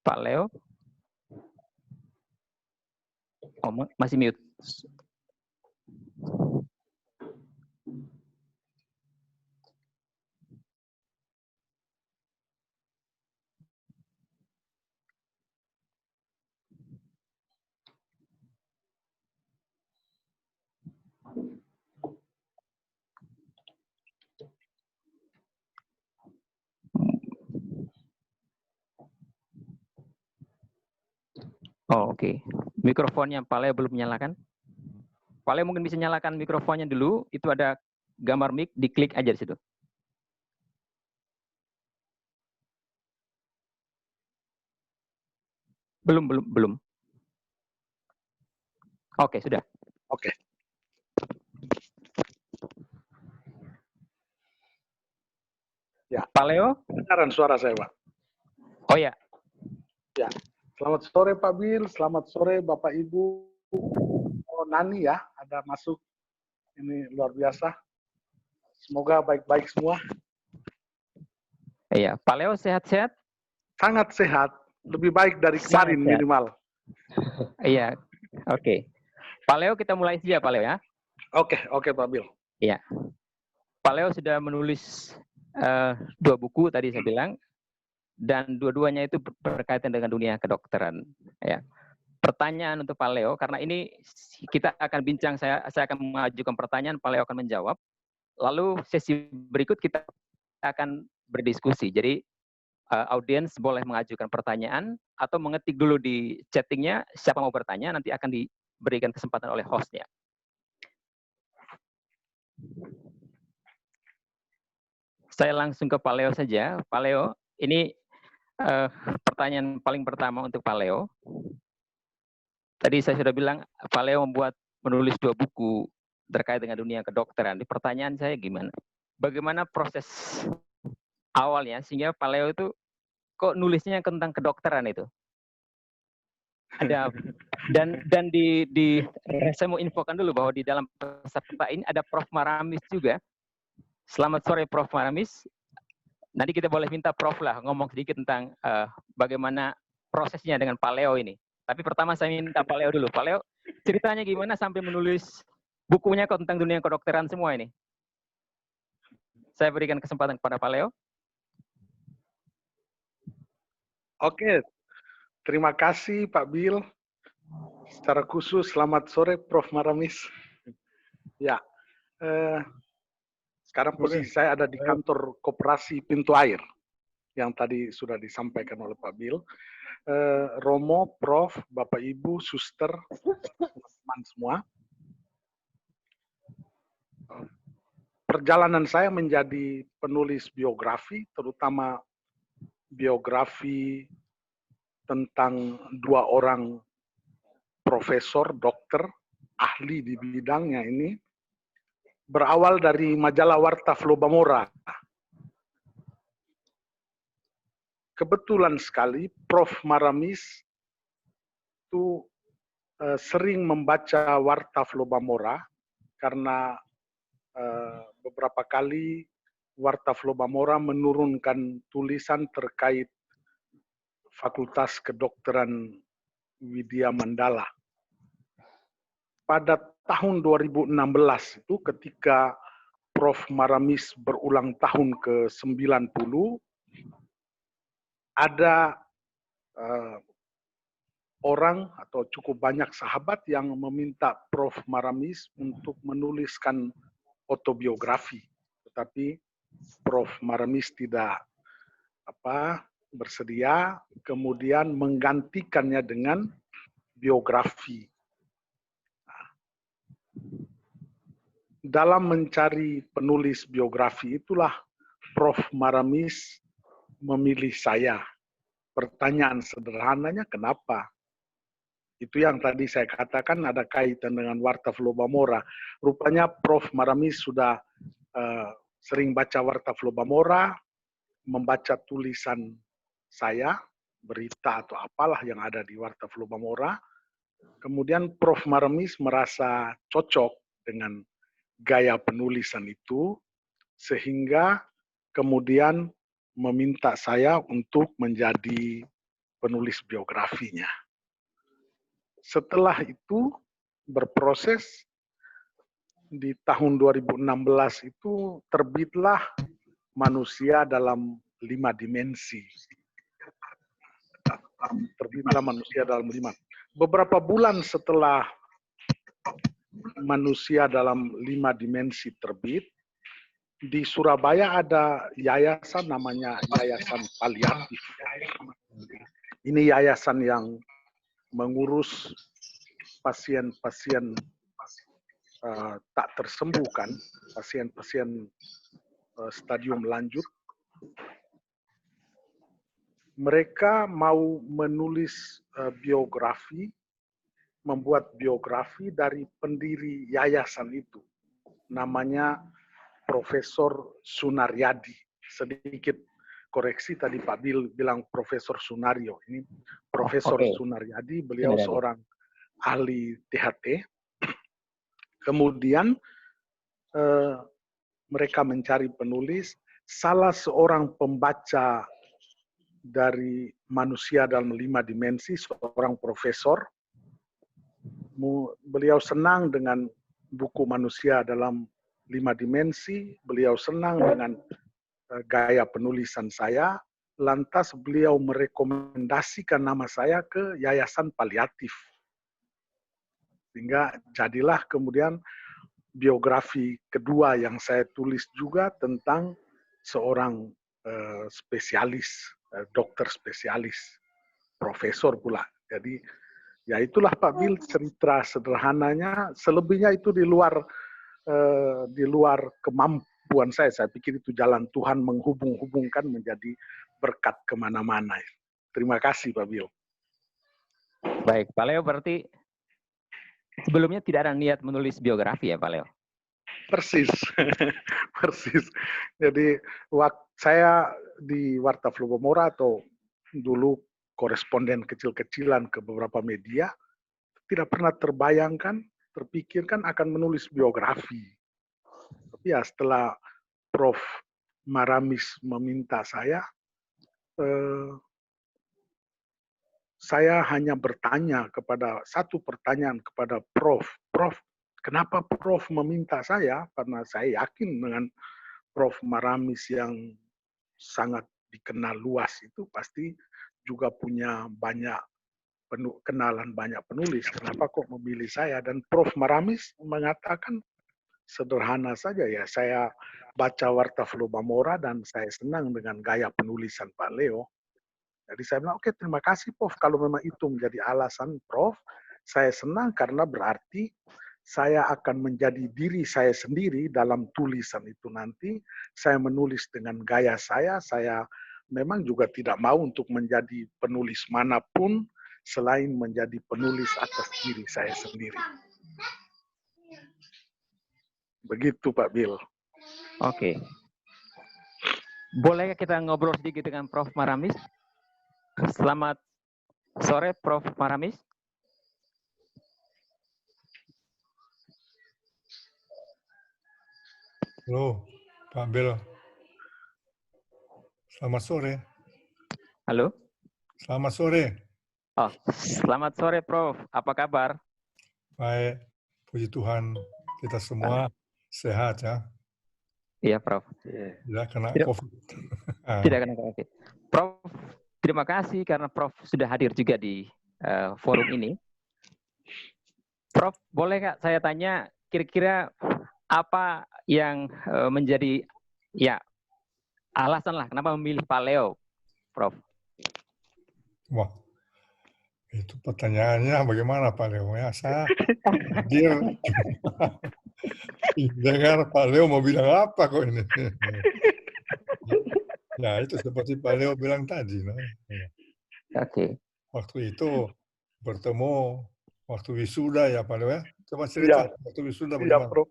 Pak Leo? Oh, masih mute. Oh, oke. Mikrofonnya Pak Leo belum nyalakan? Pak Leo mungkin bisa nyalakan mikrofonnya dulu. Itu ada gambar mic, diklik aja di situ. Belum. Oke, sudah. Oke. Ya. Pak Leo? Kedengaran suara saya, Pak? Oh ya. Ya. Selamat sore Pak Bil, selamat sore Bapak Ibu. Oh, Nani ya, ada masuk. Ini luar biasa. Semoga baik-baik semua. Iya, Pak Leo sehat-sehat? Sangat sehat, lebih baik dari kemarin minimal. Iya, oke. Pak Leo, kita mulai saja Pak Leo ya. Oke Pak Bil. Iya. Pak Leo sudah menulis 2 buku tadi saya bilang, dan dua-duanya itu berkaitan dengan dunia kedokteran. Ya. Pertanyaan untuk Pak Leo, karena ini kita akan bincang, saya akan mengajukan pertanyaan, Pak Leo akan menjawab. Lalu sesi berikut kita akan berdiskusi. Jadi audiens boleh mengajukan pertanyaan atau mengetik dulu di chattingnya siapa mau bertanya, nanti akan diberikan kesempatan oleh hostnya. Saya langsung ke Pak Leo saja. Pak Leo, ini pertanyaan paling pertama untuk Pak Leo. Tadi saya sudah bilang Pak Leo menulis 2 buku terkait dengan dunia kedokteran. Di pertanyaan saya gimana? Bagaimana proses awalnya sehingga Pak Leo itu kok nulisnya tentang kedokteran itu? Ada dan saya mau infokan dulu bahwa di dalam peserta ini ada Prof Maramis juga. Selamat sore Prof Maramis. Nanti kita boleh minta Prof lah ngomong sedikit tentang bagaimana prosesnya dengan Pak Leo ini. Tapi pertama saya minta Pak Leo dulu. Pak Leo, ceritanya gimana sampai menulis bukunya kok tentang dunia kedokteran semua ini? Saya berikan kesempatan kepada Pak Leo. Oke, terima kasih Pak Bil. Secara khusus selamat sore Prof Maramis. Ya, sekarang posisi saya ada di kantor Koperasi Pintu Air yang tadi sudah disampaikan oleh Pak Bil. Romo, Prof, Bapak Ibu, Suster, teman-teman semua. Perjalanan saya menjadi penulis biografi, terutama biografi tentang 2 orang profesor, dokter, ahli di bidangnya ini, berawal dari majalah Warta Flobamora. Kebetulan sekali Prof Maramis itu sering membaca Warta Flobamora karena beberapa kali Warta Flobamora menurunkan tulisan terkait Fakultas Kedokteran Widya Mandala. Pada tahun 2016 itu ketika Prof Maramis berulang tahun ke-90, ada orang atau cukup banyak sahabat yang meminta Prof Maramis untuk menuliskan autobiografi, tetapi Prof Maramis tidak bersedia, kemudian menggantikannya dengan biografi. Dalam mencari penulis biografi itulah Prof Maramis memilih saya. Pertanyaan sederhananya kenapa? Itu yang tadi saya katakan ada kaitan dengan Warta Flobamora. Rupanya Prof Maramis sudah sering baca Warta Flobamora, membaca tulisan saya, berita atau apalah yang ada di Warta Flobamora. Kemudian Prof Maramis merasa cocok dengan gaya penulisan itu, sehingga kemudian meminta saya untuk menjadi penulis biografinya. Setelah itu berproses, di tahun 2016 itu terbitlah Manusia dalam 5 Dimensi. Terbitlah Manusia dalam 5. Beberapa bulan setelah Manusia dalam 5 Dimensi terbit, di Surabaya ada yayasan namanya Yayasan Paliatif. Ini yayasan yang mengurus pasien-pasien tak tersembuhkan, pasien-pasien stadium lanjut. Mereka mau menulis biografi, membuat biografi dari pendiri yayasan itu. Namanya Profesor Sunaryadi. Sedikit koreksi tadi Pak Bil bilang Profesor Sunario. Ini Profesor Sunaryadi, beliau seorang ahli THT. Kemudian mereka mencari penulis. Salah seorang pembaca dari Manusia dalam 5 Dimensi, seorang profesor, beliau senang dengan buku Manusia dalam 5 Dimensi, beliau senang dengan gaya penulisan saya, lantas beliau merekomendasikan nama saya ke Yayasan Paliatif. Sehingga jadilah kemudian biografi kedua yang saya tulis juga tentang seorang spesialis, dokter spesialis, profesor pula. Jadi ya itulah Pak Bil cerita sederhananya. Selebihnya itu di luar kemampuan saya. Saya pikir itu jalan Tuhan menghubung-hubungkan menjadi berkat kemana-mana. Terima kasih Pak Bil. Baik, Pak Leo berarti sebelumnya tidak ada niat menulis biografi ya Pak Leo? Persis, persis. Jadi saya di Warta Flugomora atau dulu koresponden kecil-kecilan ke beberapa media, tidak pernah terbayangkan, terpikirkan akan menulis biografi. Tapi ya setelah Prof. Maramis meminta saya hanya bertanya satu pertanyaan kepada Prof. Prof, kenapa Prof meminta saya? Karena saya yakin dengan Prof Maramis yang sangat dikenal luas itu pasti juga punya banyak kenalan banyak penulis. Kenapa kok memilih saya? Dan Prof Maramis mengatakan sederhana saja ya, saya baca Warta Flugomora dan saya senang dengan gaya penulisan Pak Leo. Jadi saya bilang, oke, terima kasih Prof. Kalau memang itu menjadi alasan Prof, saya senang karena berarti saya akan menjadi diri saya sendiri dalam tulisan itu nanti. Saya menulis dengan gaya saya memang juga tidak mau untuk menjadi penulis manapun selain menjadi penulis atas diri saya sendiri. Begitu Pak Bil. Oke. Boleh kita ngobrol sedikit dengan Prof Maramis? Selamat sore, Prof. Maramis. Halo, Pak Bel. Selamat sore. Halo. Selamat sore. Oh, selamat sore, Prof. Apa kabar? Baik, puji Tuhan kita semua sehat ya. Iya, Prof. Tidak kena COVID. Tidak kena COVID. Prof, terima kasih karena Prof sudah hadir juga di forum ini. Prof, boleh Kak saya tanya kira-kira apa yang menjadi alasan lah kenapa memilih Pak Leo, Prof? Wah, itu pertanyaannya bagaimana Pak Leo ya? Saya hadir dengar Pak Leo mau bilang apa kok ini. Ya itu seperti Pak Leo bilang tadi. Oke. Waktu itu bertemu waktu wisuda ya Pak Leo ya. Coba cerita waktu wisuda bagaimana? Prof.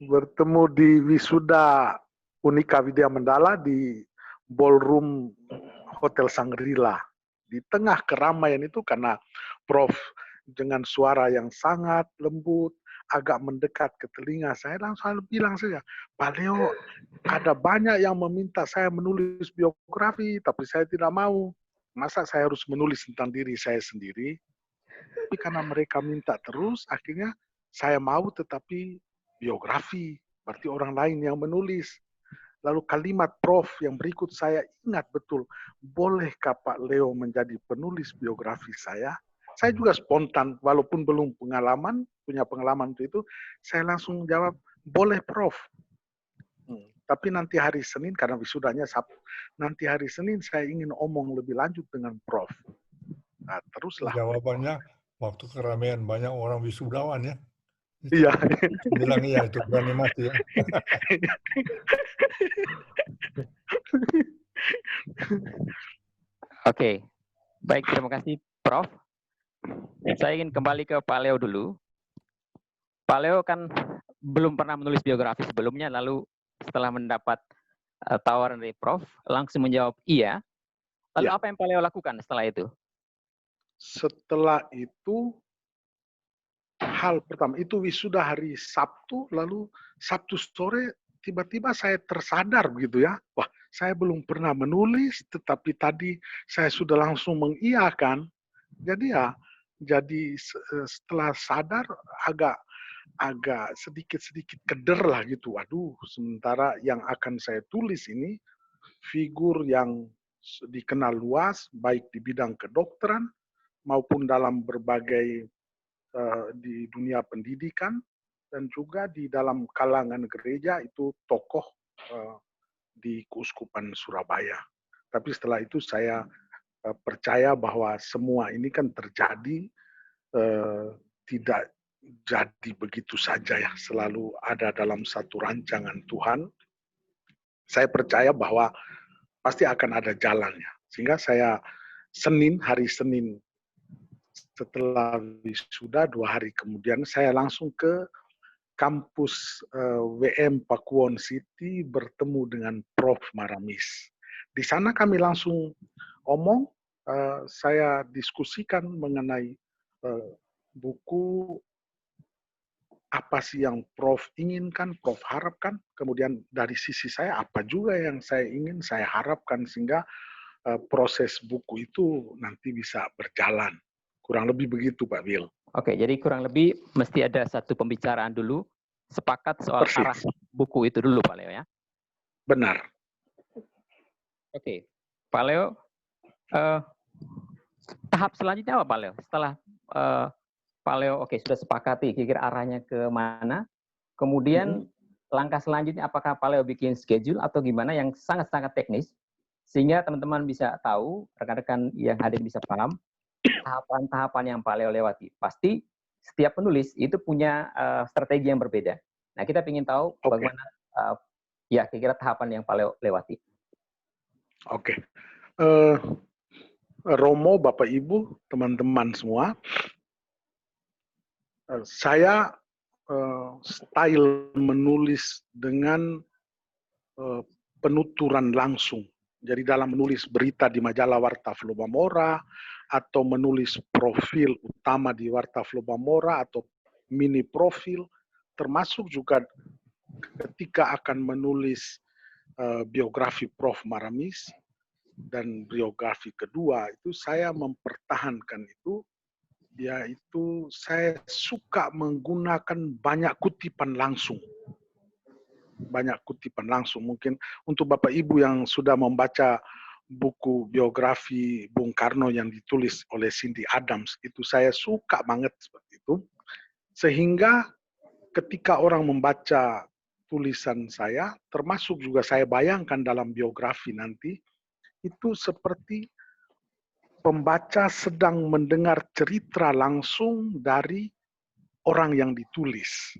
Bertemu di wisuda Unika Widya Mandala di ballroom Hotel Shangri-La. Di tengah keramaian itu karena Prof dengan suara yang sangat lembut, agak mendekat ke telinga saya, langsung bilang saja, Pak Leo, ada banyak yang meminta saya menulis biografi, tapi saya tidak mau. masa saya harus menulis tentang diri saya sendiri? Tapi karena mereka minta terus, akhirnya saya mau tetapi biografi, berarti orang lain yang menulis. Lalu kalimat Prof yang berikut saya ingat betul, bolehkah Pak Leo menjadi penulis biografi saya? Saya juga spontan, walaupun belum punya pengalaman itu, saya langsung jawab, boleh Prof. Tapi nanti hari Senin, karena wisudanya Sabtu, nanti hari Senin saya ingin omong lebih lanjut dengan Prof. Nah, teruslah. Jawabannya, waktu keramaian banyak orang wisudawan ya. Iya. Bilang iya, itu berani mati ya. Oke, baik, terima kasih Prof. Saya ingin kembali ke Pak Leo dulu. Pak Leo kan belum pernah menulis biografi sebelumnya, lalu setelah mendapat tawaran dari Prof, langsung menjawab iya. Lalu apa yang Pak Leo lakukan setelah itu? Setelah itu, hal pertama, itu wisuda hari Sabtu, lalu Sabtu sore tiba-tiba saya tersadar begitu ya, wah saya belum pernah menulis, tetapi tadi saya sudah langsung mengiyakan. Jadi setelah sadar agak sedikit-sedikit keder lah gitu. Waduh, sementara yang akan saya tulis ini figur yang dikenal luas, baik di bidang kedokteran maupun dalam berbagai di dunia pendidikan, dan juga di dalam kalangan gereja itu tokoh di Keuskupan Surabaya. Tapi setelah itu saya percaya bahwa semua ini kan terjadi tidak jadi begitu saja ya, selalu ada dalam satu rancangan Tuhan. Saya percaya bahwa pasti akan ada jalannya. Sehingga saya hari Senin setelah wisuda 2 hari kemudian saya langsung ke kampus WM Pakuwon City bertemu dengan Prof Maramis. Di sana kami langsung omong, saya diskusikan mengenai buku apa sih yang Prof inginkan, Prof harapkan, kemudian dari sisi saya apa juga yang saya ingin, saya harapkan sehingga proses buku itu nanti bisa berjalan. Kurang lebih begitu, Pak Bill. Oke, jadi kurang lebih mesti ada satu pembicaraan dulu, sepakat soal Persis. arah buku itu dulu, Pak Leo ya? Benar. Oke, Pak Leo, tahap selanjutnya apa Pak Leo? Setelah Pak Leo, oke, sudah sepakati kira-kira arahnya ke mana, kemudian langkah selanjutnya apakah Pak Leo bikin schedule atau gimana yang sangat-sangat teknis, sehingga teman-teman bisa tahu, rekan-rekan yang hadir bisa paham, tahapan-tahapan yang Pak Leo lewati. Pasti setiap penulis itu punya strategi yang berbeda. Nah, kita ingin tahu bagaimana ya kira-kira tahapan yang Pak Leo lewati. Oke. Romo, Bapak Ibu, teman-teman semua, saya style menulis dengan penuturan langsung. Jadi dalam menulis berita di majalah Warta Flobamora, atau menulis profil utama di Warta Flobamora, atau mini profil, termasuk juga ketika akan menulis biografi Prof Maramis, dan biografi kedua, itu saya mempertahankan itu, yaitu saya suka menggunakan banyak kutipan langsung. Mungkin untuk Bapak Ibu yang sudah membaca buku biografi Bung Karno yang ditulis oleh Cindy Adams, itu saya suka banget seperti itu. Sehingga ketika orang membaca tulisan saya, termasuk juga saya bayangkan dalam biografi nanti, itu seperti pembaca sedang mendengar cerita langsung dari orang yang ditulis.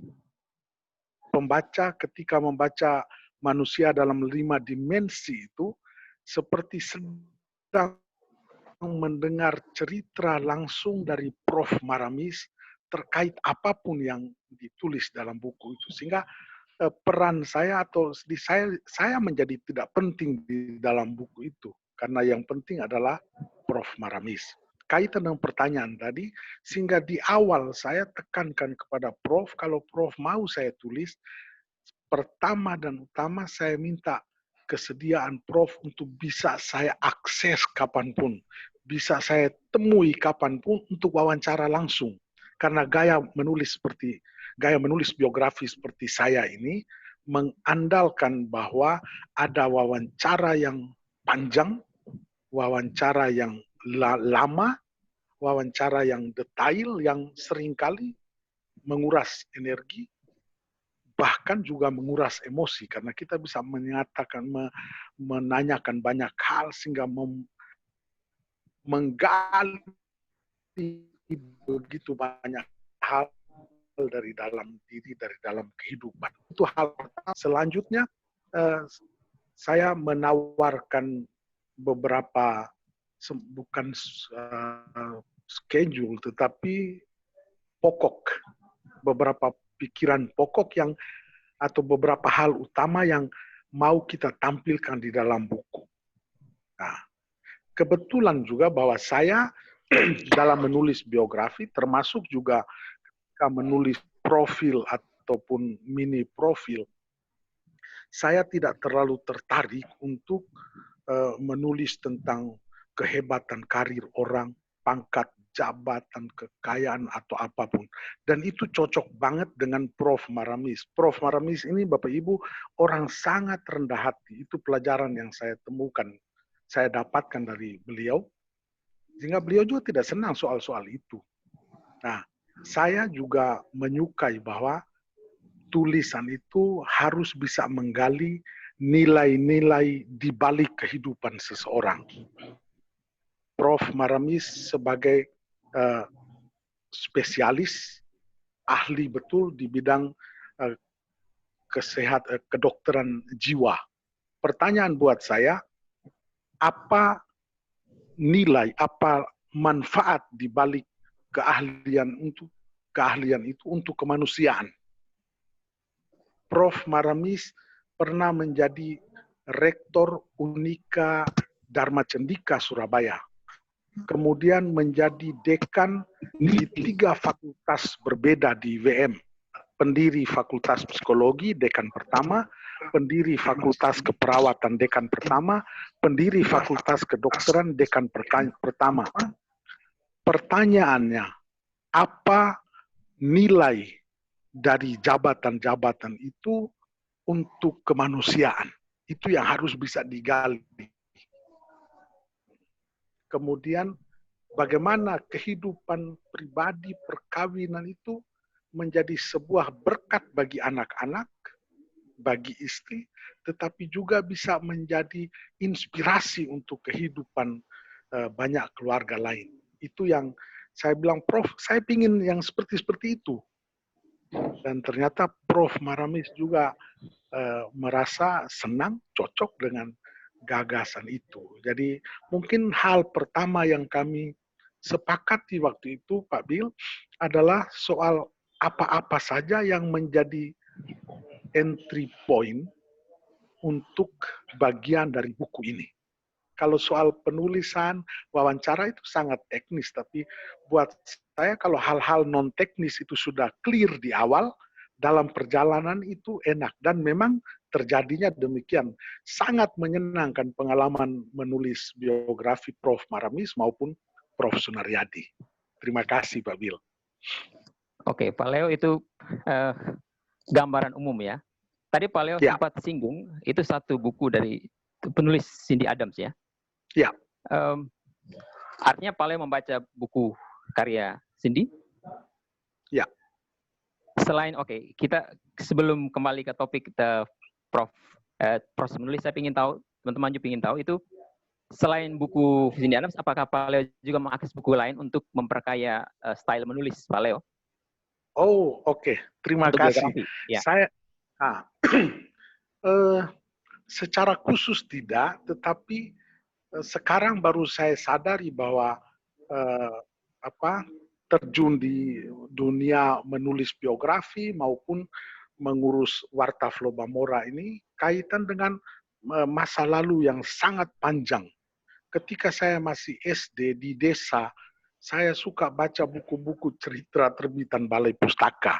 Pembaca ketika membaca manusia dalam 5 dimensi itu seperti sedang mendengar cerita langsung dari Prof Maramis terkait apapun yang ditulis dalam buku itu. Sehingga peran saya atau saya menjadi tidak penting di dalam buku itu. Karena yang penting adalah Prof Maramis. Kaitan dengan pertanyaan tadi, sehingga di awal saya tekankan kepada Prof, kalau Prof mau saya tulis, pertama dan utama saya minta kesediaan Prof untuk bisa saya akses kapanpun, bisa saya temui kapanpun untuk wawancara langsung. Karena gaya menulis biografi seperti saya ini mengandalkan bahwa ada wawancara yang panjang, wawancara yang lama, wawancara yang detail, yang seringkali menguras energi, bahkan juga menguras emosi, karena kita bisa menanyakan banyak hal sehingga menggali begitu banyak hal dari dalam diri, dari dalam kehidupan. Itu hal pertama. Selanjutnya, saya menawarkan beberapa, bukan schedule, tetapi pokok, beberapa pikiran pokok yang atau beberapa hal utama yang mau kita tampilkan di dalam buku. Nah, kebetulan juga bahwa saya dalam menulis biografi, termasuk juga ketika menulis profil ataupun mini profil, saya tidak terlalu tertarik untuk menulis tentang kehebatan karir orang, pangkat, jabatan, kekayaan, atau apapun. Dan itu cocok banget dengan Prof. Maramis. Prof. Maramis ini, Bapak Ibu, orang sangat rendah hati. Itu pelajaran yang saya temukan, saya dapatkan dari beliau. Sehingga beliau juga tidak senang soal-soal itu. Nah, saya juga menyukai bahwa tulisan itu harus bisa menggali nilai-nilai di balik kehidupan seseorang. Prof. Maramis sebagai spesialis, ahli betul di bidang kedokteran jiwa. Pertanyaan buat saya, apa nilai, apa manfaat di balik keahlian itu untuk kemanusiaan? Prof. Maramis pernah menjadi rektor Unika Dharma Cendika Surabaya. Kemudian menjadi dekan di 3 fakultas berbeda di WM. Pendiri Fakultas Psikologi, dekan pertama, pendiri Fakultas Keperawatan, dekan pertama, pendiri Fakultas Kedokteran, dekan pertama. Pertanyaannya, apa nilai dari jabatan-jabatan itu untuk kemanusiaan? Itu yang harus bisa digali. Kemudian bagaimana kehidupan pribadi, perkawinan itu menjadi sebuah berkat bagi anak-anak, bagi istri, tetapi juga bisa menjadi inspirasi untuk kehidupan banyak keluarga lain. Itu yang saya bilang, Prof, saya ingin yang seperti itu. Dan ternyata Prof. Maramis juga merasa senang, cocok dengan gagasan itu. Jadi mungkin hal pertama yang kami sepakati waktu itu, Pak Bill, adalah soal apa-apa saja yang menjadi entry point untuk bagian dari buku ini. Kalau soal penulisan, wawancara itu sangat teknis, tapi buat saya kalau hal-hal non-teknis itu sudah clear di awal, dalam perjalanan itu enak. Dan memang terjadinya demikian. Sangat menyenangkan pengalaman menulis biografi Prof. Maramis maupun Prof. Sunaryadi. Terima kasih, Pak Bill. Oke, Pak Leo, itu gambaran umum ya. Tadi Pak Leo sempat singgung, itu satu buku dari penulis Cindy Adams ya. Ya. Artinya Pak Leo membaca buku karya Cindy? Ya. Selain, kita sebelum kembali ke topik proses menulis, saya ingin tahu, teman-teman juga ingin tahu, itu selain buku Cindy Adams, apakah Pak Leo juga mengakses buku lain untuk memperkaya style menulis Pak Leo? Oh, oke. Terima kasih. Ya. Saya secara khusus tidak, tetapi sekarang baru saya sadari bahwa terjun di dunia menulis biografi maupun mengurus Warta Flobamora ini kaitan dengan masa lalu yang sangat panjang. Ketika saya masih SD di desa, saya suka baca buku-buku cerita terbitan Balai Pustaka.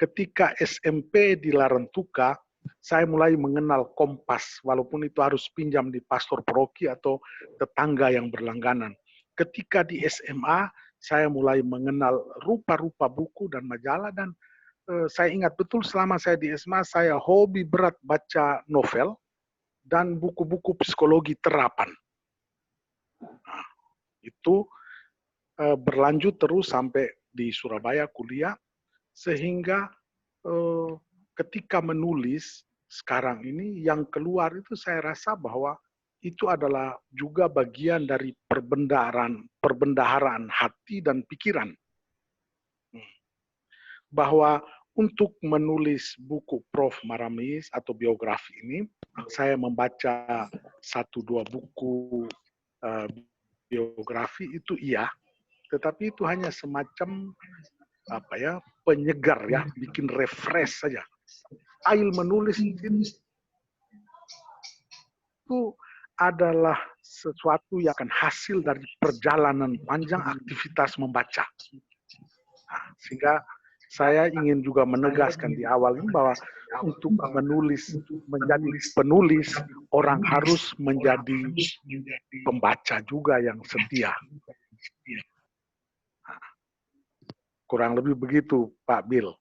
Ketika SMP di Larantuka, saya mulai mengenal Kompas, walaupun itu harus pinjam di pastor paroki atau tetangga yang berlangganan. Ketika di SMA, saya mulai mengenal rupa-rupa buku dan majalah, dan saya ingat betul selama saya di SMA, saya hobi berat baca novel dan buku-buku psikologi terapan. Nah, itu berlanjut terus sampai di Surabaya kuliah, sehingga ketika menulis sekarang ini yang keluar itu saya rasa bahwa itu adalah juga bagian dari perbendaharaan hati dan pikiran. Bahwa untuk menulis buku Prof. Maramis atau biografi ini, saya membaca 1-2 buku biografi itu iya, tetapi itu hanya semacam penyegar ya, bikin refresh saja. Style menulis itu adalah sesuatu yang akan hasil dari perjalanan panjang aktivitas membaca. Nah, sehingga saya ingin juga menegaskan di awal ini bahwa untuk menulis, menjadi penulis, orang harus menjadi pembaca juga yang setia. Kurang lebih begitu, Pak Bill.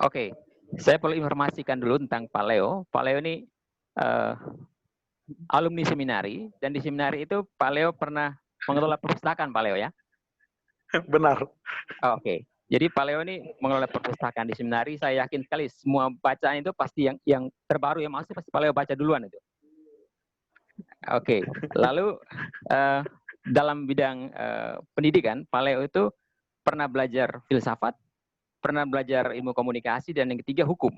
Oke, saya perlu informasikan dulu tentang Pak Leo. Pak Leo ini alumni seminari, dan di seminari itu Pak Leo pernah mengelola perpustakaan, Pak Leo ya? Benar. Oke. Jadi Pak Leo ini mengelola perpustakaan di seminari. Saya yakin sekali semua bacaan itu pasti yang terbaru yang masuk pasti Pak Leo baca duluan itu. Oke. Lalu dalam bidang pendidikan, Pak Leo itu pernah belajar filsafat, pernah belajar ilmu komunikasi, dan yang ketiga hukum.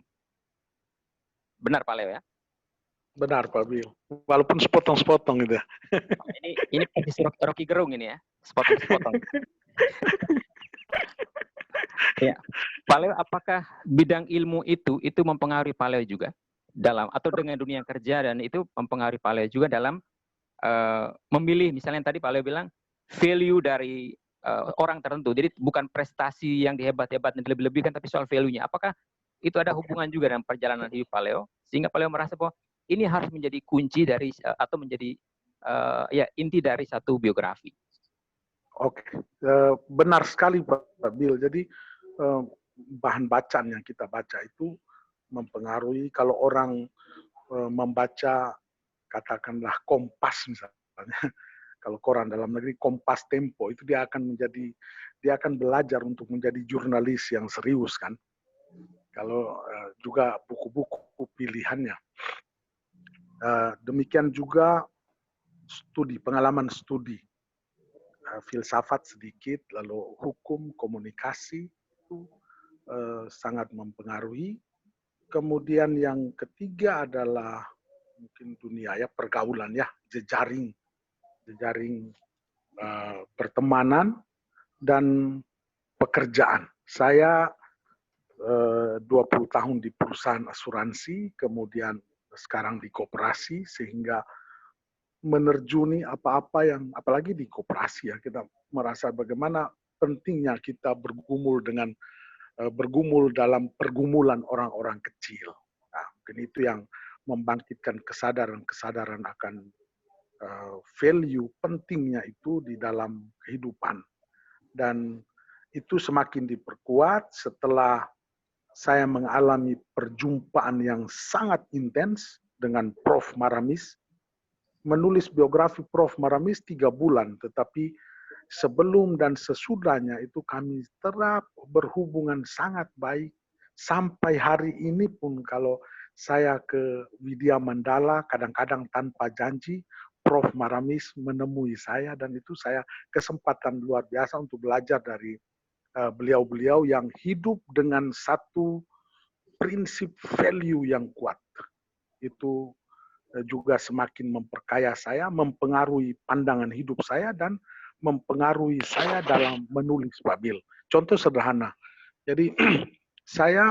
Benar Pak Leo ya? Benar Pak Bill. Walaupun sepotong-sepotong gitu. Ini Rocky Gerung ini ya, sepotong-sepotong. Ya, Pak Leo, apakah bidang ilmu itu mempengaruhi Pak Leo juga dalam atau dengan dunia kerja, dan itu mempengaruhi Pak Leo juga dalam memilih, misalnya tadi Pak Leo bilang value dari orang tertentu. Jadi bukan prestasi yang dihebat-hebat dan lebih-lebihkan, tapi soal value-nya. Apakah itu ada hubungan juga dengan perjalanan hidup Pak Leo sehingga Pak Leo merasa bahwa ini harus menjadi kunci dari atau menjadi inti dari satu biografi? Oke, benar sekali Pak Bill. Jadi bahan bacaan yang kita baca itu mempengaruhi. Kalau orang membaca katakanlah Kompas misalnya, kalau koran dalam negeri Kompas Tempo, itu dia akan belajar untuk menjadi jurnalis yang serius kan. Kalau juga buku-buku pilihannya. Demikian juga pengalaman studi. Filsafat sedikit, lalu hukum, komunikasi itu sangat mempengaruhi. Kemudian yang ketiga adalah mungkin dunia ya, pergaulan ya, jejaring pertemanan dan pekerjaan. Saya 20 tahun di perusahaan asuransi, kemudian sekarang di koperasi, sehingga menerjuni apa-apa yang, apalagi di koperasi ya, kita merasa bagaimana pentingnya kita bergumul dalam pergumulan orang-orang kecil. Nah, mungkin itu yang membangkitkan kesadaran akan value pentingnya itu di dalam kehidupan. Dan itu semakin diperkuat setelah saya mengalami perjumpaan yang sangat intens dengan Prof. Maramis. Menulis biografi Prof. Maramis 3 bulan, tetapi sebelum dan sesudahnya itu kami terap berhubungan sangat baik. Sampai hari ini pun kalau saya ke Widya Mandala, kadang-kadang tanpa janji, Prof. Maramis menemui saya, dan itu saya kesempatan luar biasa untuk belajar dari beliau-beliau yang hidup dengan satu prinsip value yang kuat. Itu juga semakin memperkaya saya, mempengaruhi pandangan hidup saya, dan mempengaruhi saya dalam menulis Pak Bill. Contoh sederhana, jadi saya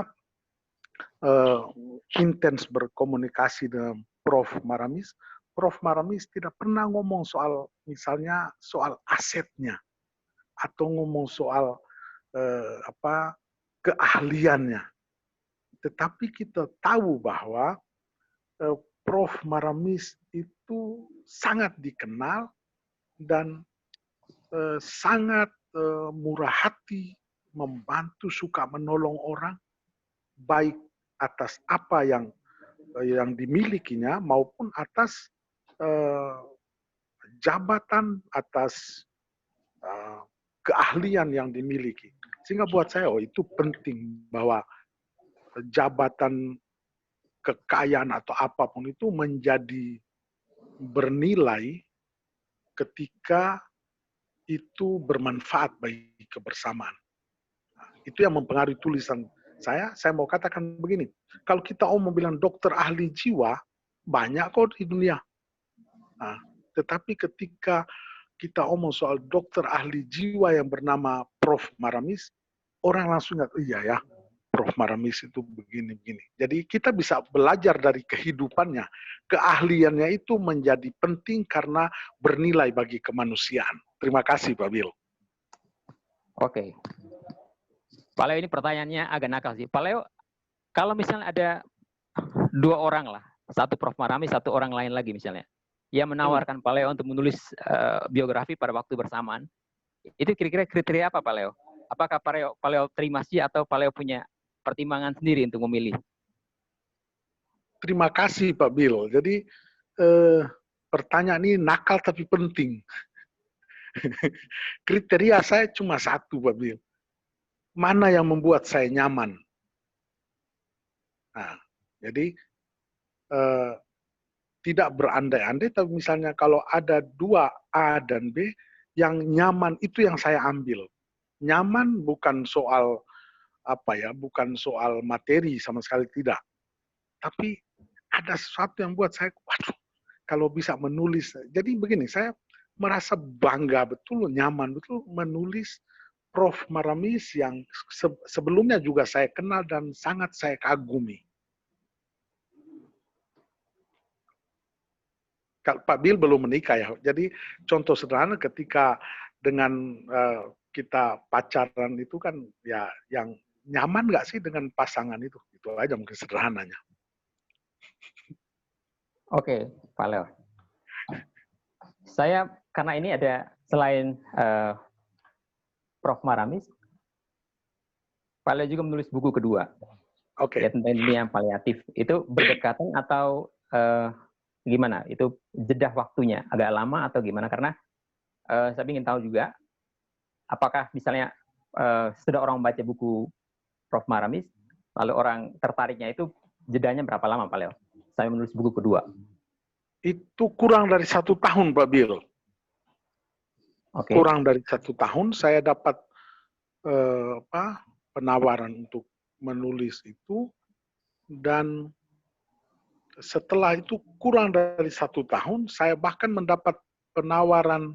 intens berkomunikasi dengan Prof. Maramis. Prof. Maramis tidak pernah ngomong soal, misalnya soal asetnya, atau ngomong soal keahliannya. Tetapi kita tahu bahwa Prof. Maramis itu sangat dikenal dan sangat murah hati, membantu, suka menolong orang, baik atas apa yang dimilikinya maupun atas jabatan, atas keahlian yang dimiliki. Sehingga buat saya, itu penting bahwa jabatan, kekayaan atau apapun itu menjadi bernilai ketika itu bermanfaat bagi kebersamaan. Itu yang mempengaruhi tulisan saya. Saya mau katakan begini, kalau kita mau bilang dokter ahli jiwa, banyak kok di dunia. Nah, tetapi ketika kita omong soal dokter ahli jiwa yang bernama Prof. Maramis, orang langsung ingat, iya ya, Prof. Maramis itu begini-begini. Jadi kita bisa belajar dari kehidupannya. Keahliannya itu menjadi penting karena bernilai bagi kemanusiaan. Terima kasih, Pak Bill. Oke. Pak Leo, ini pertanyaannya agak nakal sih. Pak Leo, kalau misalnya ada 2 orang lah, satu Prof. Maramis, satu orang lain lagi misalnya, yang menawarkan Pak Leo untuk menulis biografi pada waktu bersamaan, itu kira-kira kriteria apa, Pak Leo? Apakah Pak Leo terima sih atau Pak Leo punya pertimbangan sendiri untuk memilih? Terima kasih, Pak Bill. Jadi pertanyaan ini nakal tapi penting. Kriteria saya cuma satu, Pak Bill. Mana yang membuat saya nyaman? Nah, jadi tidak berandai-andai, tapi misalnya kalau ada 2 A dan B, yang nyaman itu yang saya ambil. Nyaman bukan soal bukan soal materi sama sekali, tidak. Tapi ada sesuatu yang buat saya, waduh, kalau bisa menulis. Jadi begini, saya merasa bangga betul, nyaman betul menulis Prof. Maramis yang sebelumnya juga saya kenal dan sangat saya kagumi. Pak Bill belum menikah ya, jadi contoh sederhana ketika dengan kita pacaran itu kan ya, yang nyaman nggak sih dengan pasangan itu? Itu aja mungkin sederhananya. Oke, Pak Leo. Saya, karena ini ada selain Prof. Maramis, Pak Leo juga menulis buku kedua. Oke. Ya, tentang dunia paliatif. Itu berdekatan atau gimana? Itu jeda waktunya agak lama atau gimana? Karena saya ingin tahu juga, apakah misalnya sudah orang membaca buku Prof. Maramis, lalu orang tertariknya itu jedanya berapa lama, Pak Leo? Saya menulis buku kedua. Itu kurang dari 1 tahun, Pak Bill. Okay. Kurang dari 1 tahun saya dapat penawaran untuk menulis itu, dan setelah itu kurang dari 1 tahun saya bahkan mendapat penawaran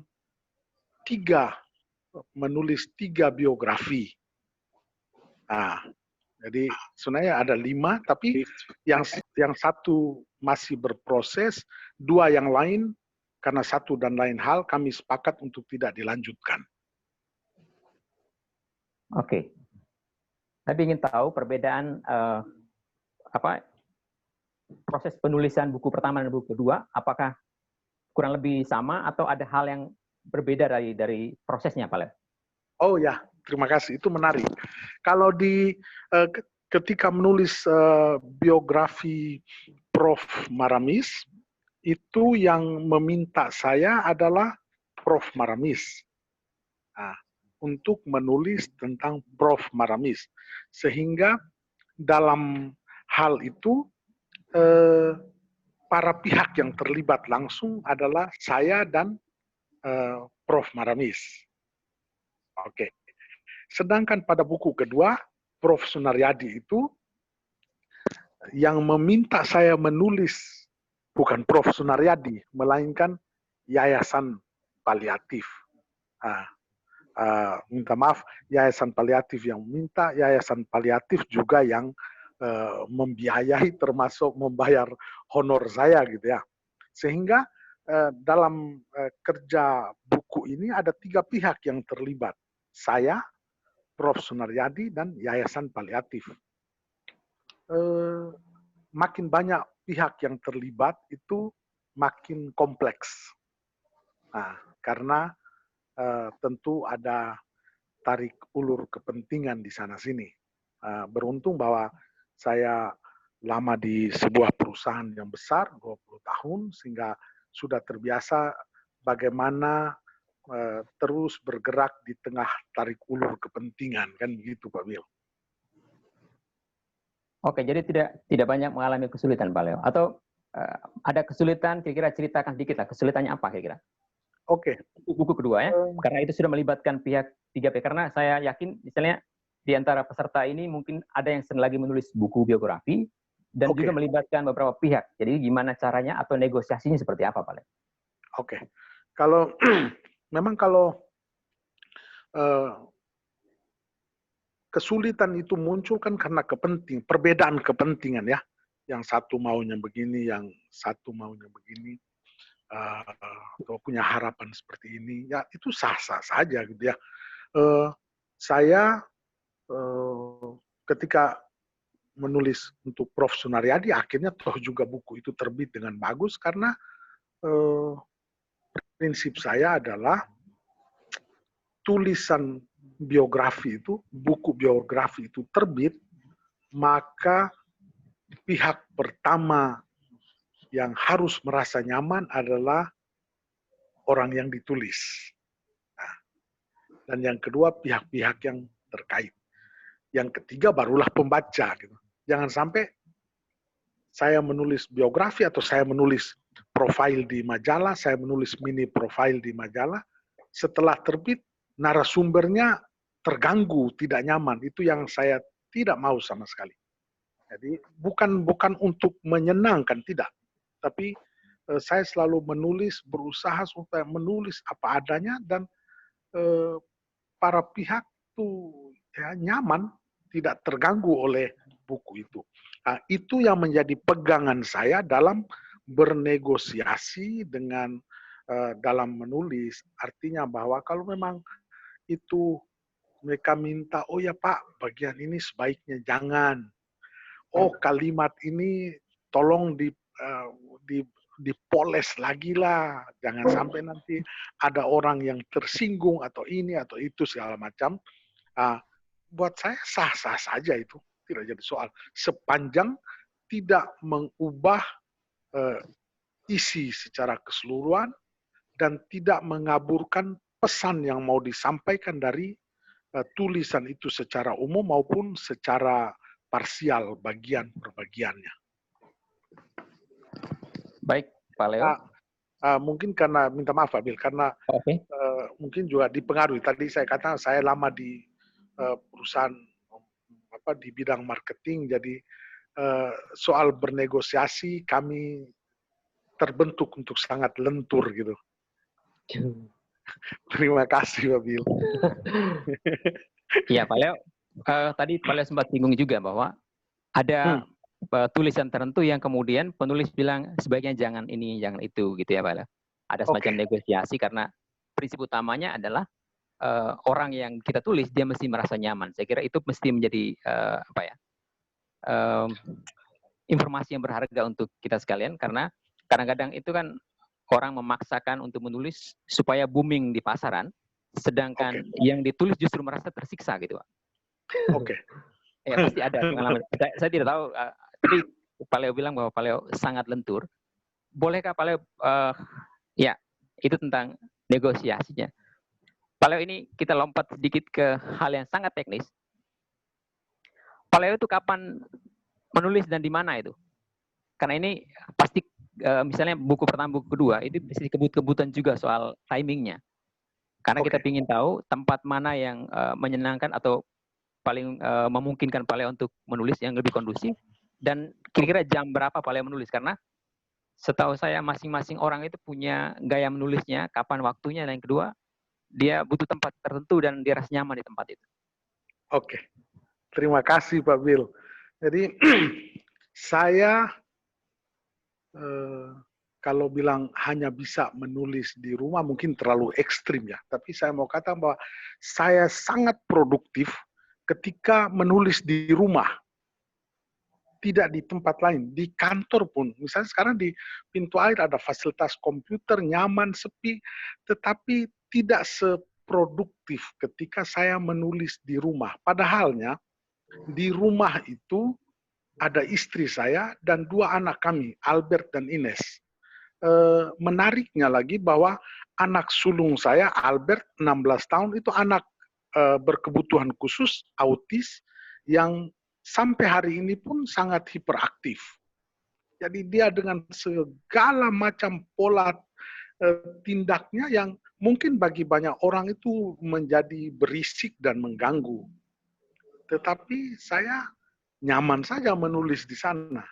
menulis 3 biografi. Nah, jadi sebenarnya ada 5, tapi yang 1 masih berproses, 2 yang lain karena satu dan lain hal kami sepakat untuk tidak dilanjutkan. Oke. Tapi ingin tahu perbedaan proses penulisan buku pertama dan buku kedua, apakah kurang lebih sama atau ada hal yang berbeda dari prosesnya, Pak Leo? Oh ya, terima kasih. Itu menarik. Kalau ketika menulis biografi Prof. Maramis, itu yang meminta saya adalah Prof. Maramis. Nah, untuk menulis tentang Prof. Maramis. Sehingga dalam hal itu, para pihak yang terlibat langsung adalah saya dan Prof. Maramis. Oke. Sedangkan pada buku kedua, Prof. Sunaryadi itu yang meminta saya menulis bukan Prof. Sunaryadi, melainkan Yayasan Paliatif. Minta maaf, Yayasan Paliatif yang minta, Yayasan Paliatif juga yang membiayai, termasuk membayar honor saya gitu ya. Sehingga dalam kerja buku ini ada 3 pihak yang terlibat. Saya, Prof. Sunaryadi, dan Yayasan Paliatif. Makin banyak pihak yang terlibat itu makin kompleks. Nah, karena tentu ada tarik ulur kepentingan di sana-sini. Beruntung bahwa saya lama di sebuah perusahaan yang besar, 20 tahun, sehingga sudah terbiasa bagaimana terus bergerak di tengah tarik ulur kepentingan, kan begitu Pak Bill. Oke, jadi tidak banyak mengalami kesulitan Pak Leo. Atau ada kesulitan, kira-kira ceritakan sedikit lah, kesulitannya apa kira-kira? Oke. Buku kedua ya, karena itu sudah melibatkan pihak 3P. Karena saya yakin misalnya di antara peserta ini mungkin ada yang sedang lagi menulis buku biografi dan juga melibatkan beberapa pihak. Jadi gimana caranya atau negosiasinya seperti apa Pak Leo? Oke. Kalau memang kalau kesulitan itu muncul kan karena perbedaan kepentingan ya. Yang satu maunya begini, yang satu maunya begini. Atau punya harapan seperti ini, ya itu sah-sah saja gitu ya. Saya ketika menulis untuk Prof. Sunaryadi, akhirnya toh juga buku itu terbit dengan bagus karena prinsip saya adalah tulisan biografi itu, buku biografi itu terbit, maka pihak pertama yang harus merasa nyaman adalah orang yang ditulis. Nah, dan yang kedua pihak-pihak yang terkait. Yang ketiga barulah pembaca. Gitu. Jangan sampai saya menulis biografi atau saya menulis profil di majalah, saya menulis mini profil di majalah, setelah terbit narasumbernya terganggu, tidak nyaman. Itu yang saya tidak mau sama sekali. Jadi bukan untuk menyenangkan, tidak. Tapi saya selalu berusaha supaya menulis apa adanya dan para pihak itu ya, nyaman, tidak terganggu oleh buku itu. Nah, itu yang menjadi pegangan saya dalam bernegosiasi dengan dalam menulis. Artinya bahwa kalau memang itu mereka minta, oh ya Pak, bagian ini sebaiknya jangan. Oh kalimat ini tolong dipoles lagi lah, jangan sampai nanti ada orang yang tersinggung atau ini atau itu segala macam. Buat saya sah-sah saja itu, tidak jadi soal. Sepanjang tidak mengubah isi secara keseluruhan dan tidak mengaburkan pesan yang mau disampaikan dari tulisan itu secara umum maupun secara parsial, bagian per bagiannya. Baik, Pak Leo. Mungkin karena, minta maaf Pak Bil, karena mungkin juga dipengaruhi. Tadi saya katakan saya lama di perusahaan di bidang marketing, jadi soal bernegosiasi kami terbentuk untuk sangat lentur gitu. Terima kasih Pak Bil. Iya Pak Leo, tadi Pak Leo sempat singgung juga bahwa ada tulisan tertentu yang kemudian penulis bilang sebaiknya jangan ini, jangan itu gitu ya Pak Leo. Ada semacam negosiasi karena prinsip utamanya adalah orang yang kita tulis dia mesti merasa nyaman. Saya kira itu mesti menjadi informasi yang berharga untuk kita sekalian, karena kadang-kadang itu kan orang memaksakan untuk menulis supaya booming di pasaran, sedangkan yang ditulis justru merasa tersiksa gitu Pak. Ya pasti ada pengalaman. Saya tidak tahu, tapi Pak Leo bilang bahwa Pak Leo sangat lentur. Bolehkah Pak Leo, ya itu tentang negosiasinya. Pak Leo, ini kita lompat sedikit ke hal yang sangat teknis. Pak Leo itu kapan menulis dan di mana itu? Karena ini pasti misalnya buku pertama, buku kedua, itu pasti kebut-kebutan juga soal timingnya. Karena kita ingin tahu tempat mana yang menyenangkan atau paling memungkinkan Pak Leo untuk menulis yang lebih kondusif, dan kira-kira jam berapa Pak Leo menulis, karena setahu saya masing-masing orang itu punya gaya menulisnya, kapan waktunya, dan yang kedua dia butuh tempat tertentu dan dia rasa nyaman di tempat itu. Terima kasih Pak Bil. Jadi saya kalau bilang hanya bisa menulis di rumah mungkin terlalu ekstrim ya, tapi saya mau katakan bahwa saya sangat produktif ketika menulis di rumah. tidak di tempat lain, di kantor pun. Misalnya sekarang di pintu air ada fasilitas komputer, nyaman, sepi, tetapi tidak seproduktif ketika saya menulis di rumah. Padahalnya, di rumah itu ada istri saya dan 2 anak kami, Albert dan Ines. Menariknya lagi bahwa anak sulung saya, Albert, 16 tahun, itu anak berkebutuhan khusus, autis, yang sampai hari ini pun sangat hiperaktif. Jadi dia dengan segala macam pola tindaknya yang mungkin bagi banyak orang itu menjadi berisik dan mengganggu. Tetapi saya nyaman saja menulis di sana.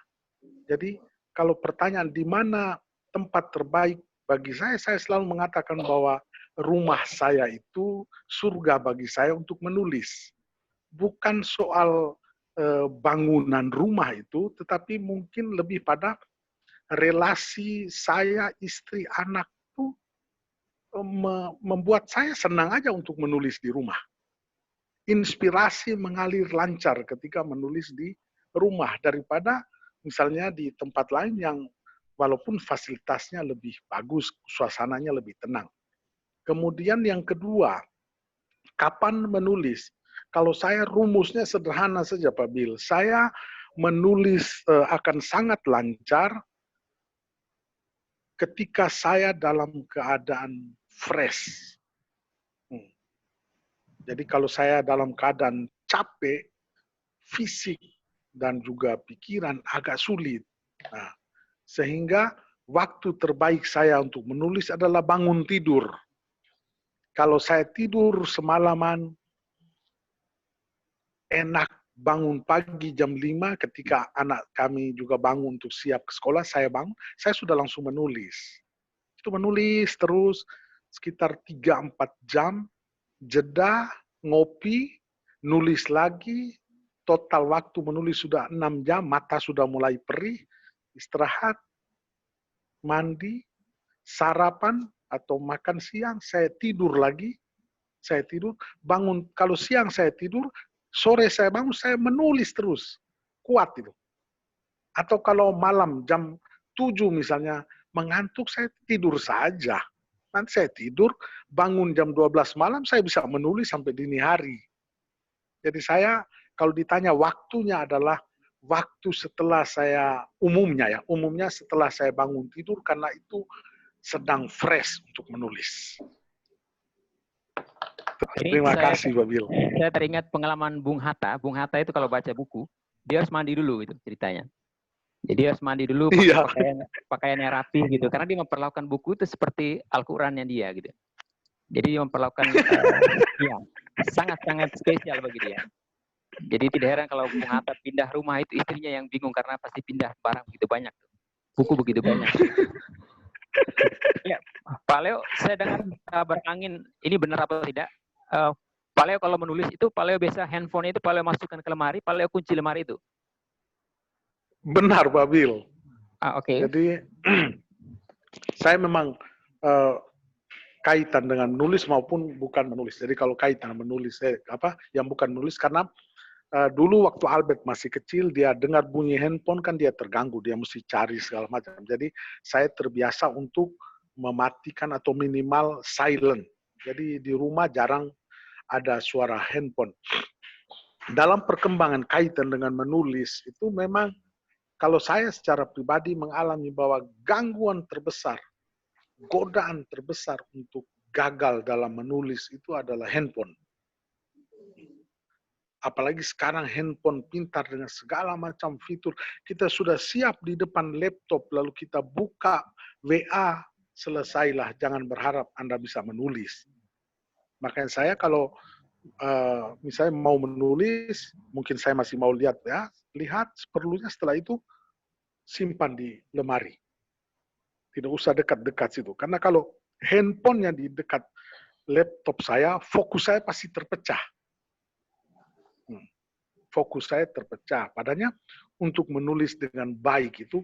Jadi kalau pertanyaan di mana tempat terbaik bagi saya selalu mengatakan bahwa rumah saya itu surga bagi saya untuk menulis. Bukan soal bangunan rumah itu, tetapi mungkin lebih pada relasi saya, istri, anak itu membuat saya senang aja untuk menulis di rumah. Inspirasi mengalir lancar ketika menulis di rumah daripada misalnya di tempat lain yang walaupun fasilitasnya lebih bagus, suasananya lebih tenang. Kemudian yang kedua, kapan menulis? Kalau saya rumusnya sederhana saja Pak Bill. Saya menulis akan sangat lancar ketika saya dalam keadaan fresh. Jadi kalau saya dalam keadaan capek, fisik dan juga pikiran agak sulit. Nah, sehingga waktu terbaik saya untuk menulis adalah bangun tidur. Kalau saya tidur semalaman, enak bangun pagi jam 5 ketika anak kami juga bangun untuk siap ke sekolah, saya bangun, saya sudah langsung menulis. Itu menulis terus sekitar 3-4 jam, jeda, ngopi, nulis lagi, total waktu menulis sudah 6 jam, mata sudah mulai perih, istirahat, mandi, sarapan atau makan siang, saya tidur lagi, saya tidur, bangun, kalau siang saya tidur, sore saya bangun, saya menulis terus, kuat itu. Atau kalau malam jam 7 misalnya, mengantuk, saya tidur saja. Nanti saya tidur, bangun jam 12 malam, saya bisa menulis sampai dini hari. Jadi saya, kalau ditanya waktunya adalah waktu setelah saya, umumnya setelah saya bangun tidur, karena itu sedang fresh untuk menulis. Terima kasih, Pak Bill. Saya teringat pengalaman Bung Hatta. Bung Hatta itu kalau baca buku, dia harus mandi dulu itu ceritanya. Jadi harus mandi dulu, pakaiannya rapi gitu. Karena dia memperlakukan buku itu seperti Al-Qurannya dia gitu. Jadi dia memperlakukan ya, sangat-sangat spesial bagi dia. Jadi tidak heran kalau Bung Hatta pindah rumah itu istrinya yang bingung karena pasti pindah barang begitu banyak. Buku begitu banyak. Ya, Pak Leo, saya dengar kabar angin, ini benar apa tidak? Pak Leo kalau menulis itu, Pak Leo biasa handphone itu Pak Leo masukkan ke lemari, Pak Leo kunci lemari itu. Benar, Pak Bill. Oke. Jadi saya memang kaitan dengan menulis maupun bukan menulis. Jadi kalau kaitan menulis, yang bukan menulis karena dulu waktu Albert masih kecil, dia dengar bunyi handphone kan dia terganggu, dia mesti cari segala macam. Jadi saya terbiasa untuk mematikan atau minimal silent. Jadi di rumah jarang ada suara handphone. Dalam perkembangan kaitan dengan menulis itu memang kalau saya secara pribadi mengalami bahwa gangguan terbesar, godaan terbesar untuk gagal dalam menulis itu adalah handphone. Apalagi sekarang handphone pintar dengan segala macam fitur. Kita sudah siap di depan laptop, lalu kita buka WA, selesailah. Jangan berharap Anda bisa menulis. Makanya saya kalau misalnya mau menulis, mungkin saya masih mau lihat seperlunya, setelah itu simpan di lemari. Tidak usah dekat-dekat situ. Karena kalau handphonenya di dekat laptop saya, fokus saya pasti terpecah. Fokus saya terpecah. Padahal untuk menulis dengan baik itu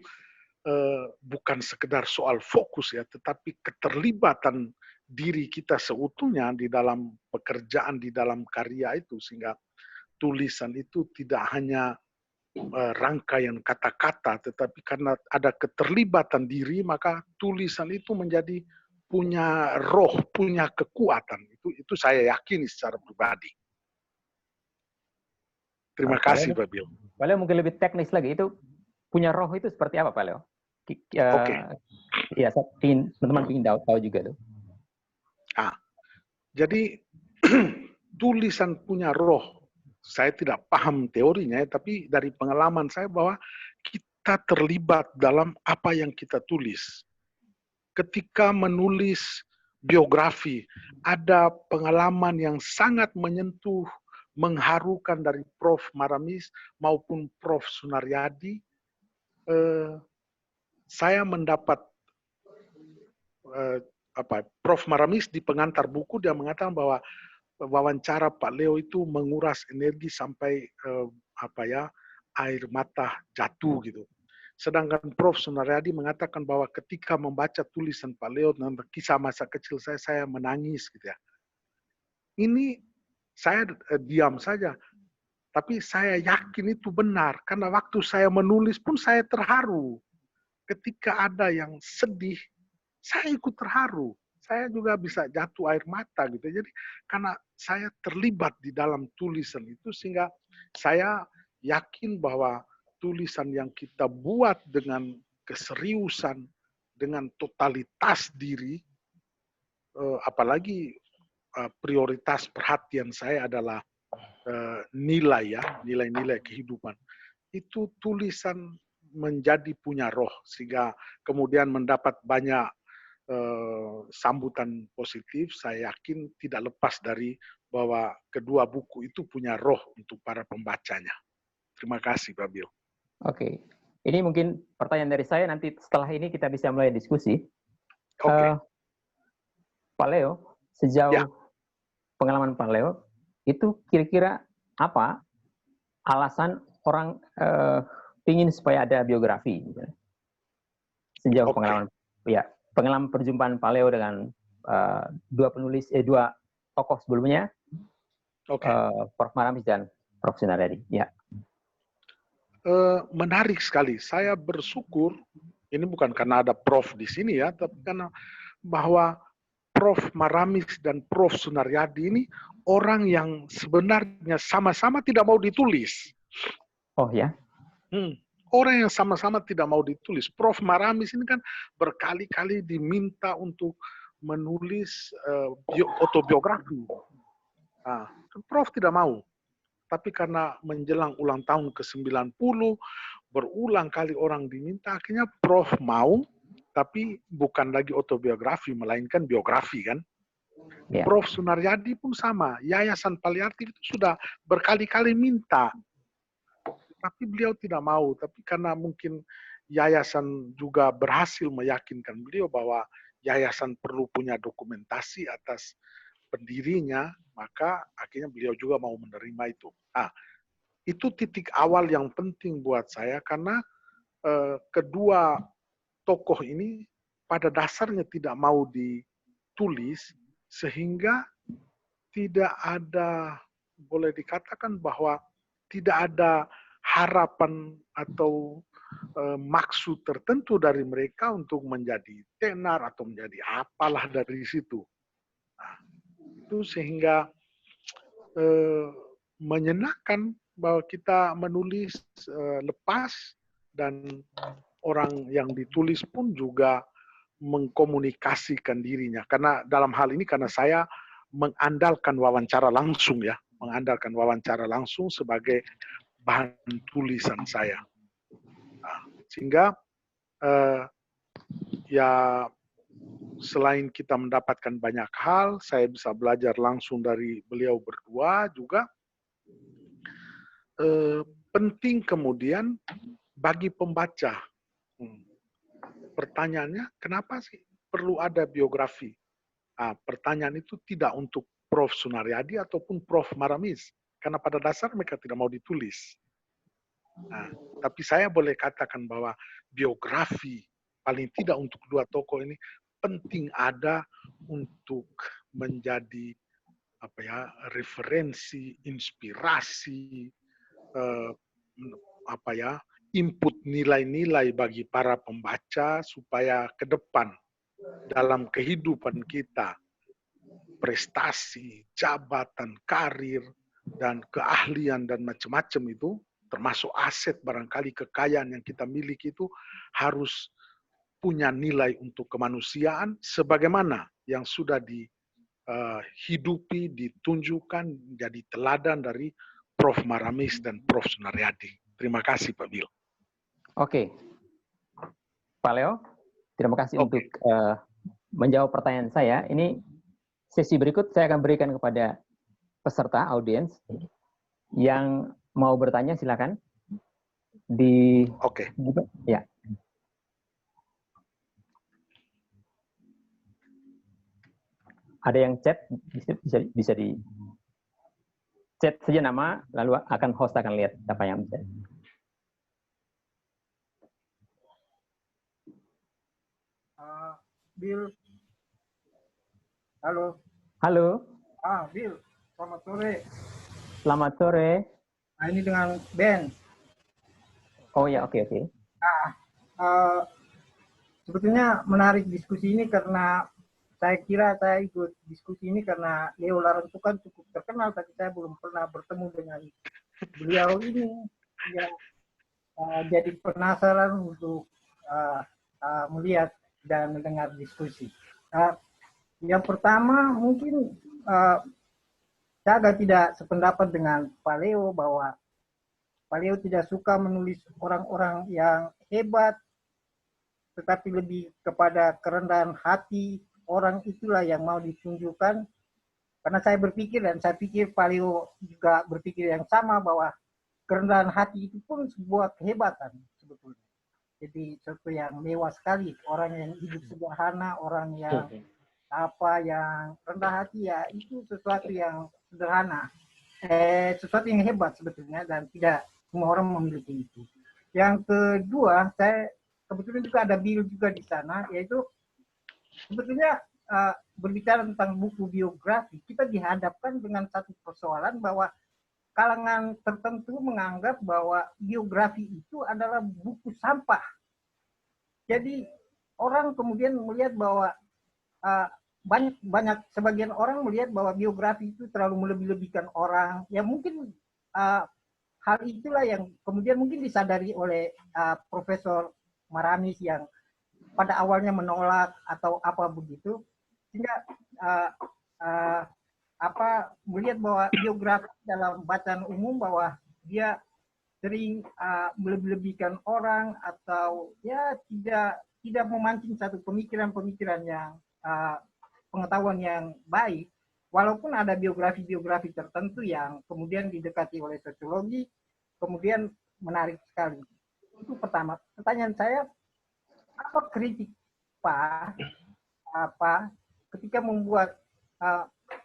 bukan sekedar soal fokus ya, tetapi keterlibatan diri kita seutuhnya di dalam pekerjaan, di dalam karya itu, sehingga tulisan itu tidak hanya rangkaian kata-kata, tetapi karena ada keterlibatan diri, maka tulisan itu menjadi punya roh, punya kekuatan. Itu saya yakini secara pribadi. Terima kasih, Pak Bill. Pak Leo mungkin lebih teknis lagi, itu punya roh itu seperti apa, Pak Leo? Oke. Ya, teman-teman ingin tahu juga tuh. Jadi tulisan punya roh. Saya tidak paham teorinya, tapi dari pengalaman saya bahwa kita terlibat dalam apa yang kita tulis. Ketika menulis biografi, ada pengalaman yang sangat menyentuh, mengharukan dari Prof. Maramis maupun Prof. Sunaryadi. Saya mendapat Prof. Maramis di pengantar buku, dia mengatakan bahwa wawancara Pak Leo itu menguras energi sampai air mata jatuh gitu. Sedangkan Prof. Sunaryadi mengatakan bahwa ketika membaca tulisan Pak Leo tentang kisah masa kecil saya menangis gitu ya. Ini saya diam saja, tapi saya yakin itu benar karena waktu saya menulis pun saya terharu. Ketika ada yang sedih, saya ikut terharu. Saya juga bisa jatuh air mata gitu. Jadi karena saya terlibat di dalam tulisan itu sehingga saya yakin bahwa tulisan yang kita buat dengan keseriusan, dengan totalitas diri, apalagi prioritas perhatian saya adalah nilai-nilai kehidupan. Itu tulisan menjadi punya roh sehingga kemudian mendapat banyak sambutan positif. Saya yakin tidak lepas dari bahwa kedua buku itu punya roh untuk para pembacanya. Terima kasih, Pak Bill. Oke, ini mungkin pertanyaan dari saya, nanti setelah ini kita bisa mulai diskusi. Oke. Pak Leo, sejauh pengalaman Pak Leo, itu kira-kira apa alasan orang ingin supaya ada biografi? Sejauh pengalaman perjumpaan Pak Leo dengan dua tokoh sebelumnya, Prof. Maramis dan Prof. Sunaryadi. Ya. Menarik sekali. Saya bersyukur, ini bukan karena ada Prof di sini ya, tapi karena bahwa Prof. Maramis dan Prof. Sunaryadi ini orang yang sebenarnya sama-sama tidak mau ditulis. Oh ya? Orang yang sama-sama tidak mau ditulis. Prof. Maramis ini kan berkali-kali diminta untuk menulis autobiografi. Prof. tidak mau. Tapi karena menjelang ulang tahun ke-90, berulang kali orang diminta, akhirnya Prof. mau, tapi bukan lagi autobiografi, melainkan biografi kan. Yeah. Prof. Sunaryadi pun sama, Yayasan Paliatif itu sudah berkali-kali minta, tapi beliau tidak mau. Tapi karena mungkin yayasan juga berhasil meyakinkan beliau bahwa yayasan perlu punya dokumentasi atas pendirinya, maka akhirnya beliau juga mau menerima itu. Itu titik awal yang penting buat saya karena kedua tokoh ini pada dasarnya tidak mau ditulis sehingga tidak ada, boleh dikatakan bahwa tidak ada harapan atau maksud tertentu dari mereka untuk menjadi tenar atau menjadi apalah dari situ. Itu sehingga menyenangkan bahwa kita menulis lepas dan orang yang ditulis pun juga mengkomunikasikan dirinya. Karena dalam hal ini karena saya mengandalkan wawancara langsung ya, mengandalkan wawancara langsung sebagai bahan tulisan saya. Sehingga ya selain kita mendapatkan banyak hal, saya bisa belajar langsung dari beliau berdua juga. Penting kemudian bagi pembaca. Pertanyaannya, kenapa sih perlu ada biografi? Pertanyaan itu tidak untuk Prof. Sunaryadi ataupun Prof. Maramis, karena pada dasar mereka tidak mau ditulis. Tapi saya boleh katakan bahwa biografi paling tidak untuk dua tokoh ini penting ada untuk menjadi referensi, inspirasi, input nilai-nilai bagi para pembaca supaya ke depan dalam kehidupan kita, prestasi, jabatan, karir, dan keahlian dan macam-macam itu, termasuk aset barangkali kekayaan yang kita miliki itu harus punya nilai untuk kemanusiaan sebagaimana yang sudah dihidupi, ditunjukkan, menjadi teladan dari Prof. Maramis dan Prof. Sunaryadi. Terima kasih Pak Bill. Oke, Pak Leo, terima kasih untuk menjawab pertanyaan saya. Ini sesi berikut saya akan berikan kepada peserta audiens yang mau bertanya, silakan. Ya. Ada yang chat, bisa di chat saja nama, lalu host akan lihat siapa yang bisa. Bill, halo. Halo. Bill, selamat sore. Selamat sore. Nah, ini dengan Ben. Oh ya, oke. Sebetulnya menarik diskusi ini karena saya kira saya ikut diskusi ini karena Leo Laran itu kan cukup terkenal, tapi saya belum pernah bertemu dengan beliau ini. Ya, jadi penasaran untuk melihat dan mendengar diskusi. Yang pertama mungkin saya agak tidak sependapat dengan Pak Leo bahwa Pak Leo tidak suka menulis orang-orang yang hebat, tetapi lebih kepada kerendahan hati orang itulah yang mau ditunjukkan. Karena saya berpikir dan saya pikir Pak Leo juga berpikir yang sama bahwa kerendahan hati itu pun sebuah kehebatan sebetulnya. Jadi sesuatu yang mewah sekali, orang yang hidup sederhana, orang yang yang rendah hati, ya itu sesuatu yang sederhana, sesuatu yang hebat sebetulnya, dan tidak semua orang memiliki itu. Yang kedua, saya kebetulan juga ada Bill juga di sana, yaitu sebetulnya berbicara tentang buku biografi, kita dihadapkan dengan satu persoalan bahwa kalangan tertentu menganggap bahwa biografi itu adalah buku sampah. Jadi orang kemudian melihat bahwa sebagian orang melihat bahwa biografi itu terlalu melebih-lebihkan orang. Ya mungkin hal itulah yang kemudian mungkin disadari oleh Profesor Maramis yang pada awalnya menolak atau apa begitu, sehingga melihat bahwa biografi dalam bacaan umum bahwa dia sering melebih-lebihkan orang atau ya tidak memancing satu pemikiran-pemikiran yang pengetahuan yang baik, walaupun ada biografi-biografi tertentu yang kemudian didekati oleh sosiologi, kemudian menarik sekali. Itu pertama. Pertanyaan saya, apa kritik Pak ketika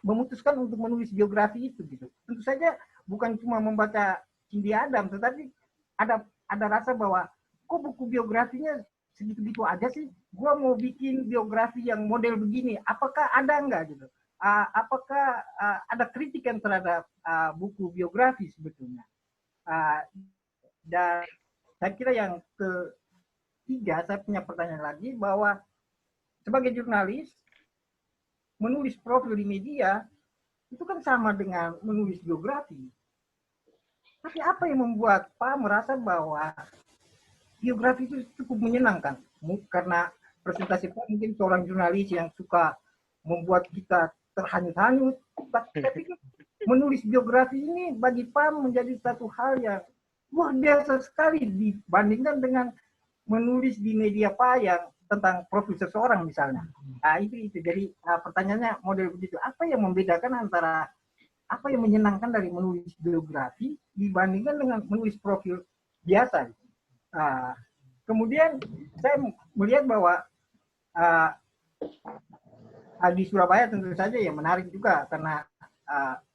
memutuskan untuk menulis biografi itu gitu? Tentu saja bukan cuma membaca Cindy Adam, tetapi ada rasa bahwa kok buku biografinya segitu-gitu aja sih? Gua mau bikin biografi yang model begini, apakah ada enggak gitu? Apakah ada kritikan terhadap buku biografi sebetulnya? Dan saya kira yang ketiga, saya punya pertanyaan lagi bahwa sebagai jurnalis, menulis profil di media itu kan sama dengan menulis biografi. Tapi apa yang membuat Pak merasa bahwa biografi itu cukup menyenangkan? Karena presentasi Pak mungkin seorang jurnalis yang suka membuat kita terhanyut-hanyut. Tapi menulis biografi ini bagi Pak menjadi satu hal yang luar biasa sekali dibandingkan dengan menulis di media Pak yang tentang profil seseorang misalnya. Itu. Jadi pertanyaannya model begitu. Apa yang membedakan antara apa yang menyenangkan dari menulis biografi dibandingkan dengan menulis profil biasa? Kemudian saya melihat bahwa di Surabaya tentu saja ya menarik juga karena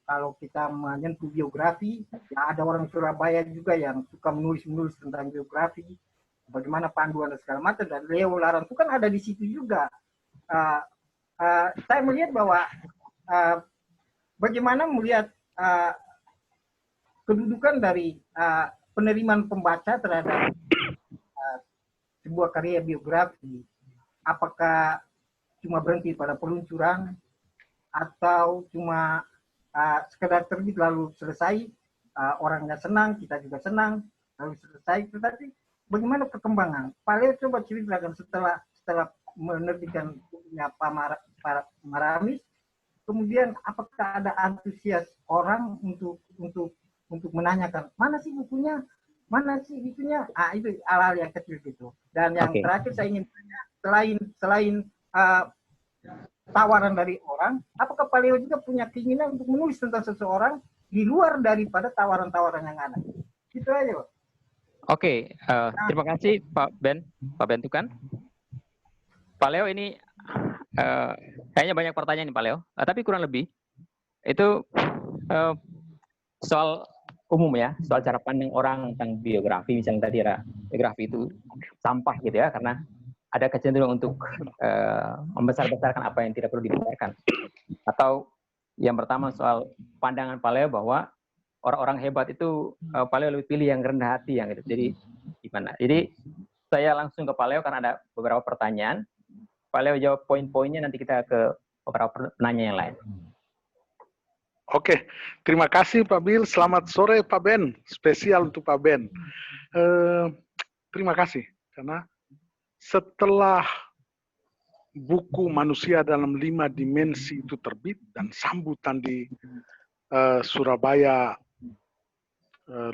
kalau kita menyentuh biografi, ya ada orang Surabaya juga yang suka menulis tentang biografi, bagaimana panduan dan segala macam, dan Leo Laran itu kan ada di situ juga. Saya melihat bahwa bagaimana melihat kedudukan dari penerimaan pembaca terhadap sebuah karya biografi, apakah cuma berhenti pada peluncuran atau cuma sekedar terbit lalu selesai, orangnya senang, kita juga senang, lalu selesai. Tetapi bagaimana perkembangan? Pak Leo coba ceritakan setelah menerbitkan bukunya Pak Maramis, kemudian apakah ada antusias orang untuk menanyakan mana sih bukunya, mana sih itunya? Itu hal-hal yang kecil gitu. Dan yang terakhir saya ingin tanya, selain tawaran dari orang, apakah Pak Leo juga punya keinginan untuk menulis tentang seseorang di luar daripada tawaran-tawaran yang ada? Itu aja, Pak. Oke, terima kasih Pak Ben Tukan. Pak Leo ini kayaknya banyak pertanyaan nih Pak Leo, tapi kurang lebih itu soal umum ya, soal cara pandang orang tentang biografi. Misalnya tadi biografi itu sampah gitu ya, karena ada kecenderungan untuk membesar-besarkan apa yang tidak perlu dibesarkan. Atau yang pertama soal pandangan Pak Leo bahwa orang-orang hebat itu Pak Leo lebih pilih yang rendah hati yang gitu. Jadi gimana? Jadi saya langsung ke Pak Leo karena ada beberapa pertanyaan. Pak Leo jawab poin-poinnya, nanti kita ke beberapa penanya yang lain. Oke, terima kasih Pak Bill. Selamat sore Pak Ben. Spesial untuk Pak Ben. Terima kasih karena setelah buku Manusia dalam 5 Dimensi itu terbit dan sambutan di Surabaya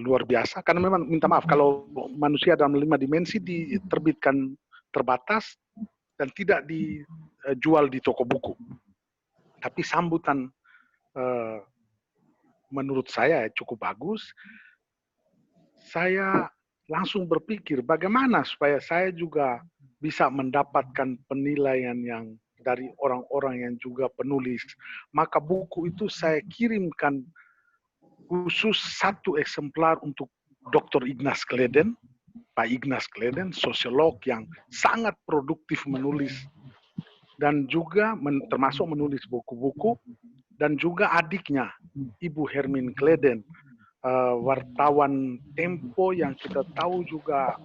luar biasa, karena memang minta maaf kalau Manusia dalam 5 Dimensi diterbitkan terbatas dan tidak dijual di toko buku. Tapi sambutan menurut saya cukup bagus. Saya langsung berpikir bagaimana supaya saya juga bisa mendapatkan penilaian yang dari orang-orang yang juga penulis. Maka buku itu saya kirimkan khusus 1 eksemplar untuk Dr. Ignas Kleden, Pak Ignas Kleden, sosiolog yang sangat produktif menulis dan juga termasuk menulis buku-buku, dan juga adiknya Ibu Hermin Kleden, wartawan Tempo yang kita tahu juga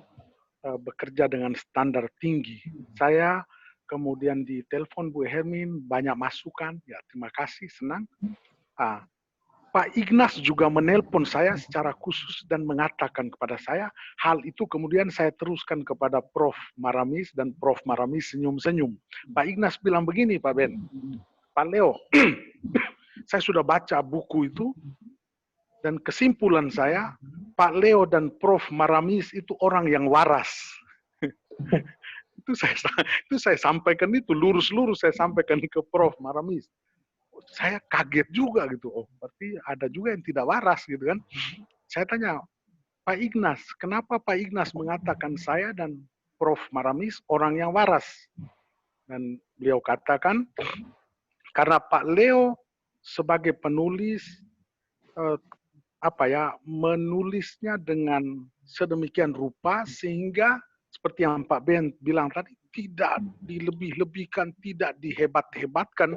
bekerja dengan standar tinggi. Saya kemudian ditelepon Bu Hermin, banyak masukan, ya terima kasih, senang. Pak Ignas juga menelpon saya secara khusus dan mengatakan kepada saya, hal itu kemudian saya teruskan kepada Prof. Maramis, dan Prof. Maramis senyum-senyum. Pak Ignas bilang begini, Pak Ben, Pak Leo, saya sudah baca buku itu, dan kesimpulan saya, Pak Leo dan Prof. Maramis itu orang yang waras. Itu saya sampaikan itu, lurus-lurus saya sampaikan ke Prof. Maramis. Saya kaget juga gitu, oh berarti ada juga yang tidak waras gitu kan. Saya tanya, Pak Ignas, kenapa Pak Ignas mengatakan saya dan Prof. Maramis orang yang waras? Dan beliau katakan, karena Pak Leo sebagai penulis, menulisnya dengan sedemikian rupa sehingga seperti yang Pak Ben bilang tadi, tidak dilebih-lebihkan, tidak dihebat-hebatkan,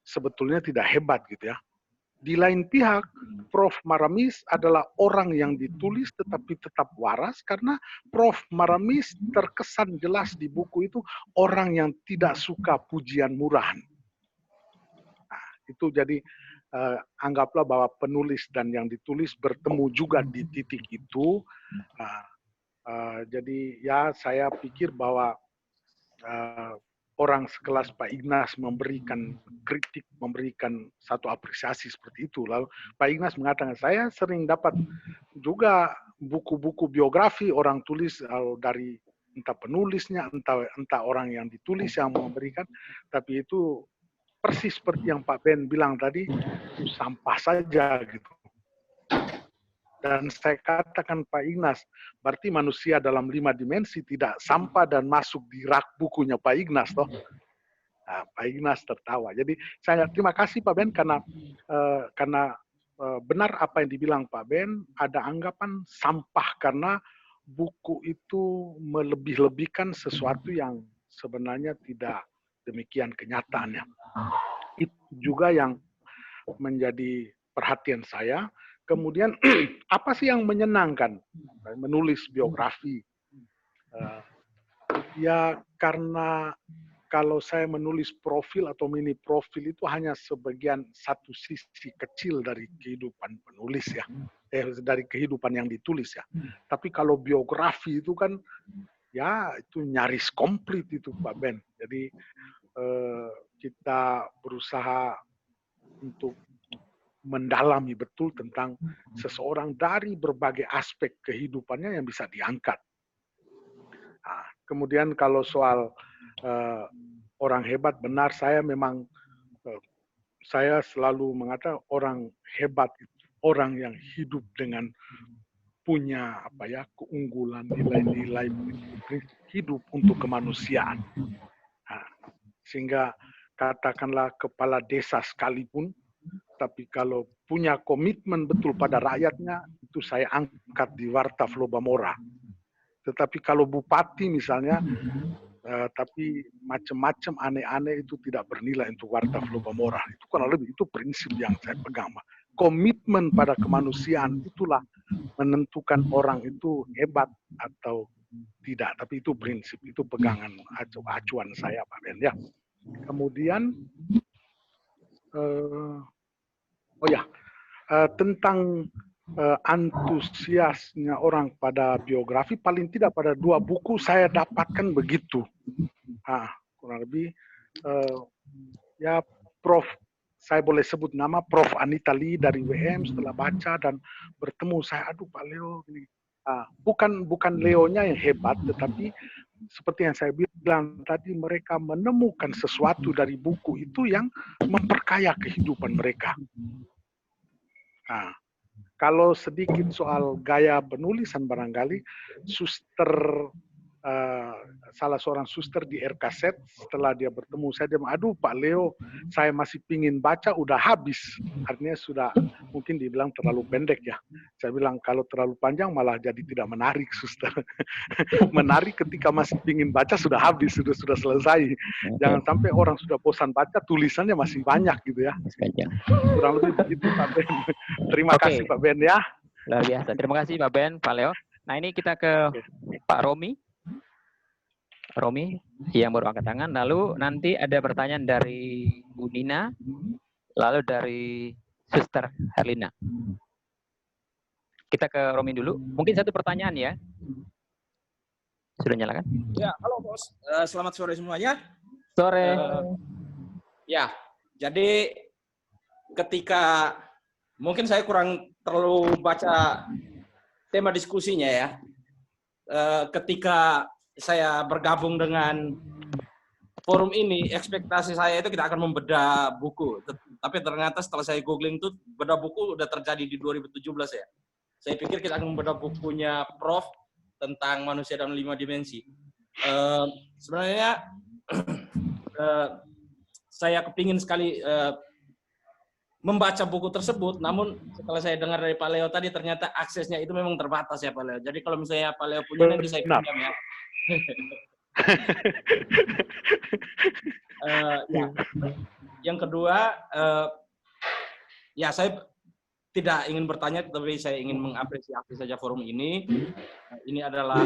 sebetulnya tidak hebat gitu ya. Di lain pihak, Prof. Maramis adalah orang yang ditulis tetapi tetap waras karena Prof. Maramis terkesan jelas di buku itu orang yang tidak suka pujian murahan. Nah, itu jadi anggaplah bahwa penulis dan yang ditulis bertemu juga di titik itu. Jadi ya saya pikir bahwa orang sekelas Pak Ignas memberikan kritik, memberikan satu apresiasi seperti itu. Lalu Pak Ignas mengatakan, saya sering dapat juga buku-buku biografi orang tulis dari entah penulisnya, entah orang yang ditulis yang memberikan, tapi itu persis seperti yang Pak Ben bilang tadi, itu sampah saja gitu. Dan saya katakan Pak Ignas, berarti Manusia dalam 5 Dimensi tidak sampah dan masuk di rak bukunya Pak Ignas, toh? Nah, Pak Ignas tertawa. Jadi saya terima kasih Pak Ben karena benar apa yang dibilang Pak Ben, ada anggapan sampah karena buku itu melebih-lebihkan sesuatu yang sebenarnya tidak demikian kenyataannya. Itu juga yang menjadi perhatian saya. Kemudian apa sih yang menyenangkan menulis biografi? Ya karena kalau saya menulis profil atau mini profil itu hanya sebagian satu sisi kecil dari kehidupan penulis ya, dari kehidupan yang ditulis ya. Tapi kalau biografi itu kan ya itu nyaris komplit itu Pak Ben. Jadi kita berusaha untuk mendalami betul tentang seseorang dari berbagai aspek kehidupannya yang bisa diangkat. Nah, kemudian kalau soal orang hebat, benar, saya memang saya selalu mengatakan orang hebat itu orang yang hidup dengan punya apa ya keunggulan, nilai-nilai prinsip hidup untuk kemanusiaan. Nah, sehingga katakanlah kepala desa sekalipun, tapi kalau punya komitmen betul pada rakyatnya, itu saya angkat di Warta Flobamora. Tetapi kalau bupati misalnya, tapi macam-macam aneh-aneh itu tidak bernilai untuk Warta Flobamora. Itu kurang lebih itu prinsip yang saya pegang. Komitmen pada kemanusiaan itulah menentukan orang itu hebat atau tidak. Tapi itu prinsip, itu pegangan acuan saya Pak Ben ya. Kemudian tentang antusiasnya orang pada biografi, paling tidak pada 2 buku saya dapatkan begitu. Kurang lebih ya Prof, saya boleh sebut nama Prof Anita Lee dari WM, setelah baca dan bertemu saya, aduh Pak Leo ini. Bukan Leonya yang hebat, tetapi seperti yang saya bilang tadi, mereka menemukan sesuatu dari buku itu yang memperkaya kehidupan mereka. Kalau sedikit soal gaya penulisan barangkali, salah seorang suster di RKZ setelah dia bertemu saya, dia bilang, aduh Pak Leo, saya masih pingin baca, udah habis. Artinya sudah mungkin dibilang terlalu pendek ya. Saya bilang kalau terlalu panjang malah jadi tidak menarik suster. Menarik ketika masih pingin baca sudah habis, sudah selesai. Jangan sampai orang sudah bosan baca, tulisannya masih banyak gitu ya. Kurang lebih begitu Pak Ben. Terima kasih Pak Ben ya. Luar biasa. Terima kasih Pak Ben, Pak Leo. Nah ini kita ke Pak Romi. Romi yang baru angkat tangan. Lalu nanti ada pertanyaan dari Bu Nina, lalu dari Suster Herlina. Kita ke Romi dulu. Mungkin satu pertanyaan ya. Sudah nyalakan? Ya, halo Bos. Selamat sore semuanya. Sore. Ya, jadi ketika mungkin saya kurang terlalu baca tema diskusinya ya. Ketika saya bergabung dengan forum ini, ekspektasi saya itu kita akan membedah buku. Tapi ternyata setelah saya googling itu, bedah buku udah terjadi di 2017 ya. Saya pikir kita akan membedah bukunya Prof tentang manusia dalam 5 dimensi. Sebenarnya saya kepingin sekali membaca buku tersebut, namun setelah saya dengar dari Pak Leo tadi, ternyata aksesnya itu memang terbatas ya Pak Leo. Jadi kalau misalnya Pak Leo punya, nanti saya pinjam ya. Ya. Yang kedua, ya saya tidak ingin bertanya, tapi saya ingin mengapresiasi saja forum ini. Ini adalah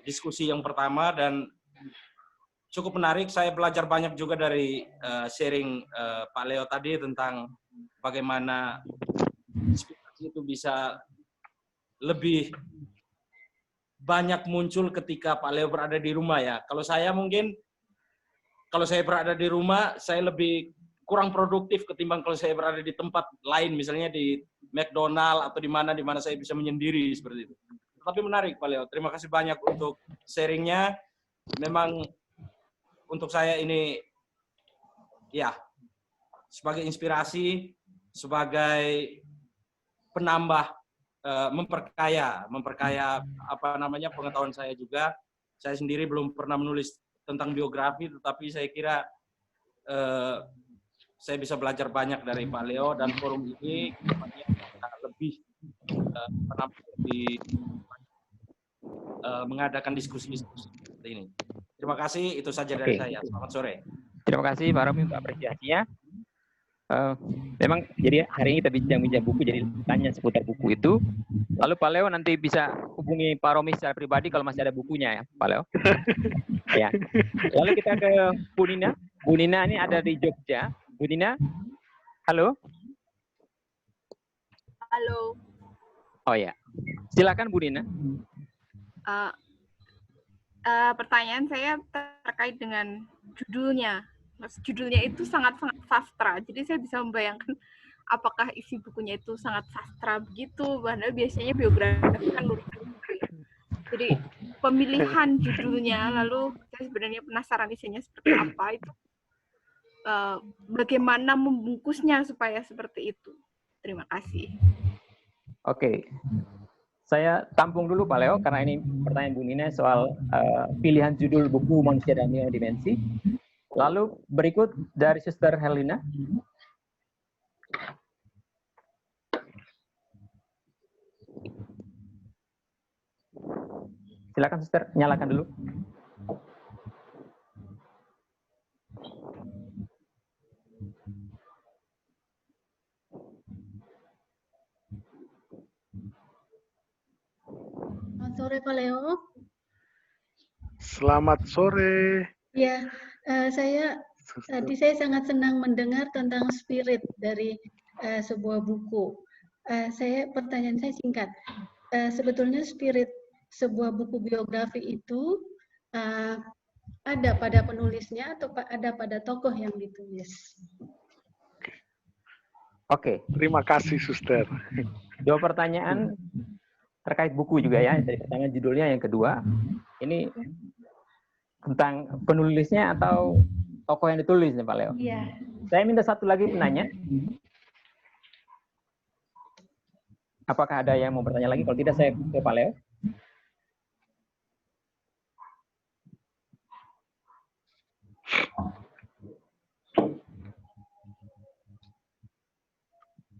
diskusi yang pertama dan cukup menarik. Saya belajar banyak juga dari sharing Pak Leo tadi tentang bagaimana inspirasi itu bisa lebih banyak muncul ketika Pak Leo berada di rumah ya. Kalau saya mungkin, kalau saya berada di rumah, saya lebih kurang produktif ketimbang kalau saya berada di tempat lain, misalnya di McDonald atau di mana saya bisa menyendiri seperti itu. Tapi menarik Pak Leo, terima kasih banyak untuk sharingnya. Memang untuk saya ini ya sebagai inspirasi, sebagai penambah, memperkaya apa namanya pengetahuan saya juga. Saya sendiri belum pernah menulis tentang biografi, tetapi saya kira saya bisa belajar banyak dari Pak Leo, dan forum ini lebih mengadakan diskusi-diskusi seperti ini. Terima kasih, itu saja dari saya. Selamat sore. Terima kasih Pak Romi untuk apresiasinya. Memang jadi hari ini kita bincang-bincang buku, jadi tanya seputar buku itu. Lalu Pak Leo nanti bisa hubungi Pak Romi secara pribadi kalau masih ada bukunya ya, Pak Leo. Ya. Lalu kita ke Bu Nina. Bu Nina ini ada di Jogja. Bu Nina, halo. Halo. Oh ya, silakan Bu Nina. Pertanyaan saya terkait dengan judulnya. Judulnya itu sangat-sangat sastra. Jadi saya bisa membayangkan apakah isi bukunya itu sangat sastra begitu. Padahal biasanya biografi kan lurusan. Jadi pemilihan judulnya, lalu saya sebenarnya penasaran isinya seperti apa itu. Bagaimana membungkusnya supaya seperti itu. Terima kasih. Oke. Saya tampung dulu Pak Leo, karena ini pertanyaan Bu Nina soal pilihan judul buku Manusia dan Nilai Dimensi. Lalu berikut dari Suster Herlina. Silakan Suster, nyalakan dulu. Selamat sore Pak Leo. Selamat sore. Ya, saya sangat senang mendengar tentang spirit dari sebuah buku. Pertanyaan saya singkat. Sebetulnya spirit sebuah buku biografi itu ada pada penulisnya atau ada pada tokoh yang ditulis? Oke. Terima kasih, Suster. Dua pertanyaan terkait buku juga ya. Dari pertama judulnya, yang kedua ini tentang penulisnya atau tokoh yang ditulis nih Pak Leo. Iya. Saya minta satu lagi penanya. Apakah ada yang mau bertanya lagi? Kalau tidak saya ke Pak Leo.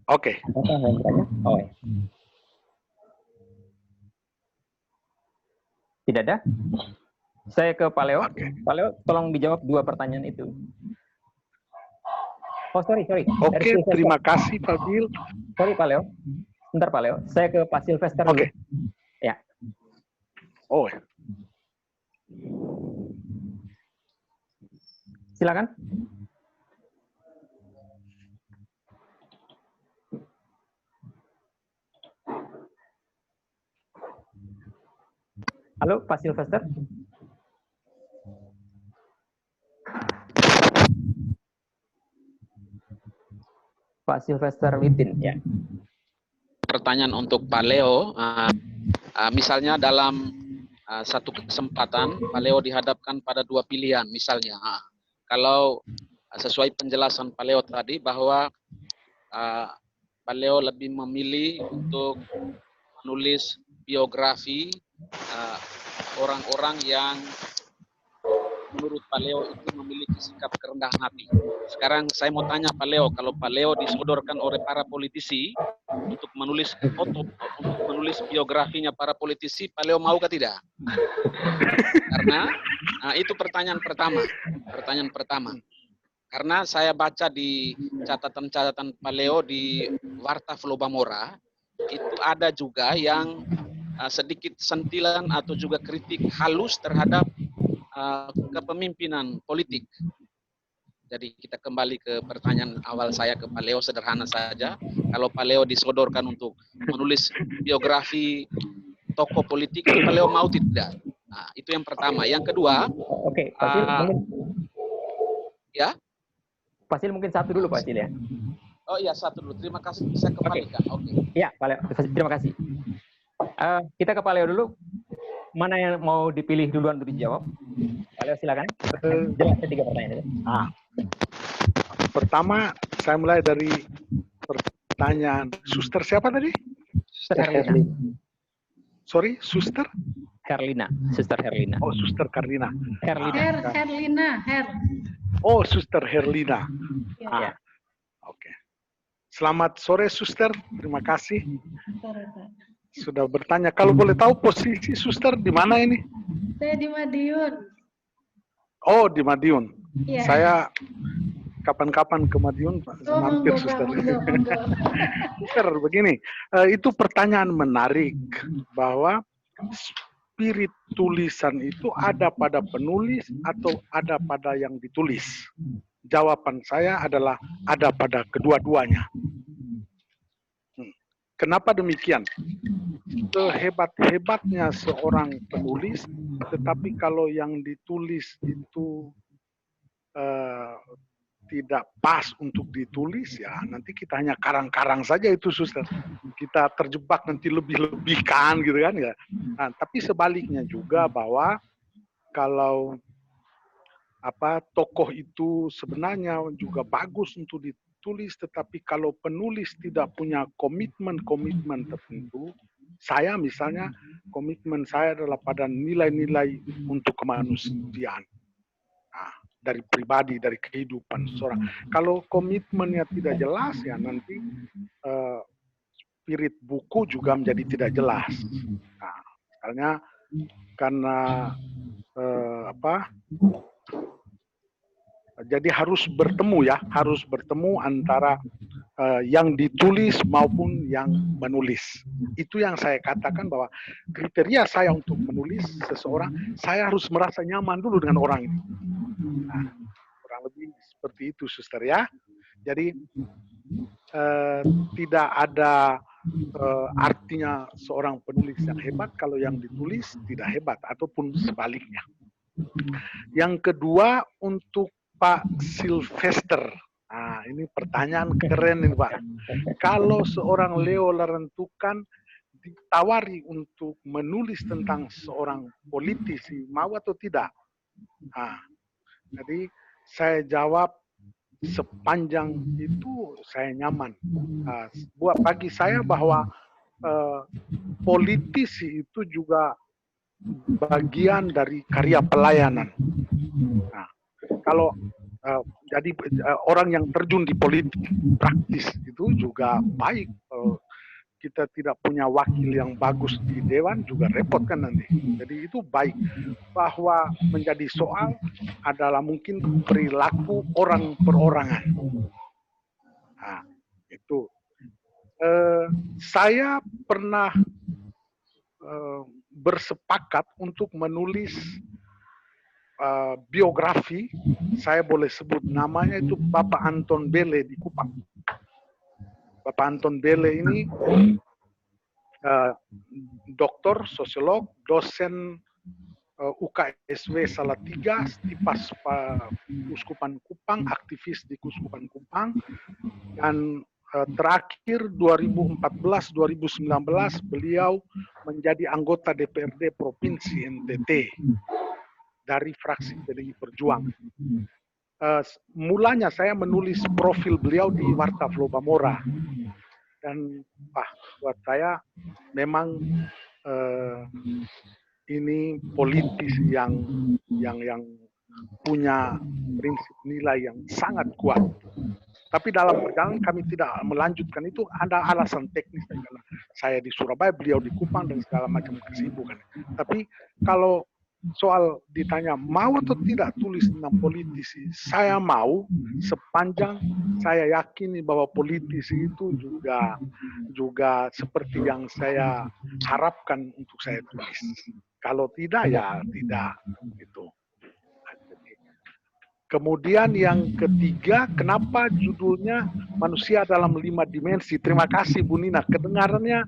Oke. Apakah mau bertanya? Oh, ya. Tidak ada? Saya ke Pak Leo. Oke. Pak Leo, tolong dijawab dua pertanyaan itu. Oh, sorry. Oke, terima kasih Pak Bill. Sorry Pak Leo. Bentar Pak Leo. Saya ke Pak Sylvester. Oke. Ya. Oh. Silakan. Halo, Pak Sylvester. Pak Sylvester Wipin, ya. Pertanyaan untuk Pak Leo, misalnya dalam satu kesempatan Pak Leo dihadapkan pada dua pilihan, misalnya kalau sesuai penjelasan Pak Leo tadi bahwa Pak Leo lebih memilih untuk menulis biografi orang-orang yang menurut Pak Leo itu memiliki sikap kerendahan hati. Sekarang saya mau tanya Pak Leo, kalau Pak Leo disodorkan oleh para politisi untuk menulis biografinya para politisi, Pak Leo mau ke tidak? Karena itu pertanyaan pertama. Karena saya baca di catatan-catatan Pak Leo di Warta Flobamora, itu ada juga yang sedikit sentilan atau juga kritik halus terhadap kepemimpinan politik. Jadi kita kembali ke pertanyaan awal saya ke Pak Leo, sederhana saja. Kalau Pak Leo disodorkan untuk menulis biografi tokoh politik, Pak Leo mau tidak? Nah, itu yang pertama. Yang kedua, Oke, Pak Sil, ya? Pak Sil mungkin satu dulu Pak Sil ya. Oh iya, satu dulu. Terima kasih. Bisa kembalikan. Oke. Iya, Pak Leo. Terima kasih. Kita ke Pak Leo dulu. Mana yang mau dipilih duluan untuk dijawab? Pak Leo silakan. Jelasnya 3 pertanyaan itu. Pertama, saya mulai dari pertanyaan Suster siapa tadi? Suster Herlina. Sorry, Suster? Herlina. Suster Herlina. Oh, Suster Karlina. Herlina. Oh, Suster Herlina. Ya. Oke. Selamat sore, Suster. Terima kasih sudah bertanya. Kalau boleh tahu posisi Suster di mana ini? Saya di Madiun. Oh, di Madiun. Iya. Saya kapan-kapan ke Madiun mampir suster. Suster, begini, itu pertanyaan menarik bahwa spirit tulisan itu ada pada penulis atau ada pada yang ditulis. Jawaban saya adalah ada pada kedua-duanya. Kenapa demikian? Sehebat-hebatnya seorang penulis, tetapi kalau yang ditulis itu tidak pas untuk ditulis, ya nanti kita hanya karang-karang saja itu suster. Kita terjebak nanti lebih-lebihkan gitu kan ya. Nah, tapi sebaliknya juga bahwa kalau tokoh itu sebenarnya juga bagus untuk ditulis, tetapi kalau penulis tidak punya komitmen tertentu, saya misalnya komitmen saya adalah pada nilai-nilai untuk kemanusiaan. Nah, dari pribadi, dari kehidupan seorang. Kalau komitmennya tidak jelas, ya nanti spirit buku juga menjadi tidak jelas. Nah, misalnya karena jadi harus bertemu antara yang ditulis maupun yang menulis. Itu yang saya katakan bahwa kriteria saya untuk menulis seseorang, saya harus merasa nyaman dulu dengan orang ini. Nah, kurang lebih seperti itu, suster ya. Jadi tidak ada artinya seorang penulis yang hebat kalau yang ditulis tidak hebat, ataupun sebaliknya. Yang kedua, untuk Pak Sylvester. Nah, ini pertanyaan keren ini Pak. Kalau seorang Leo Larantukan ditawari untuk menulis tentang seorang politisi, mau atau tidak? Nah, jadi saya jawab sepanjang itu saya nyaman. Nah, buat bagi saya bahwa politisi itu juga bagian dari karya pelayanan. Nah, kalau jadi orang yang terjun di politik praktis itu juga baik. Kita tidak punya wakil yang bagus di dewan juga repot kan nanti. Jadi itu baik. Bahwa menjadi soal adalah mungkin perilaku orang perorangan. Nah, itu. Saya pernah bersepakat untuk menulis biografi, saya boleh sebut namanya, itu Bapak Anton Bele di Kupang. Bapak Anton Bele ini doktor, sosiolog, dosen UKSW Salatiga, Stipas Uskupan Kupang, aktivis di Uskupan Kupang, dan terakhir 2014-2019 beliau menjadi anggota DPRD Provinsi NTT dari fraksi PDI Perjuangan. Mulanya saya menulis profil beliau di Warta Flobamora, dan buat saya memang ini politis yang punya prinsip nilai yang sangat kuat. Tapi dalam perjalanan kami tidak melanjutkan itu, ada alasan teknis, karena saya di Surabaya, beliau di Kupang, dan segala macam kesibukan. Tapi kalau soal ditanya mau atau tidak tulis tentang politisi, saya mau, sepanjang saya yakini bahwa politisi itu juga seperti yang saya harapkan untuk saya tulis. Kalau tidak, ya tidak gitu. Kemudian yang ketiga, kenapa judulnya Manusia dalam 5 Dimensi? Terima kasih Bu Nina, kedengarannya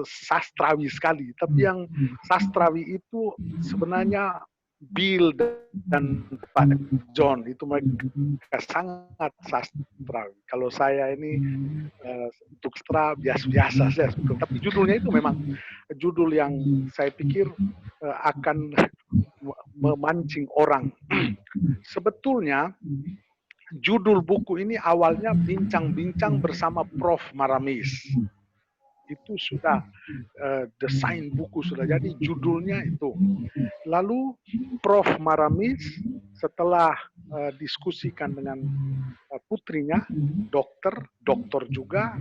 sastrawi sekali. Tapi yang sastrawi itu sebenarnya Bill dan Pak John, itu mereka sangat sastrawi. Kalau saya ini untuk sastra biasa-biasa saja. Tapi judulnya itu memang judul yang saya pikir akan memancing orang. Sebetulnya judul buku ini awalnya bincang-bincang bersama Prof. Maramis. Itu sudah desain buku sudah jadi, judulnya itu. Lalu Prof. Maramis setelah diskusikan dengan putrinya, dokter juga,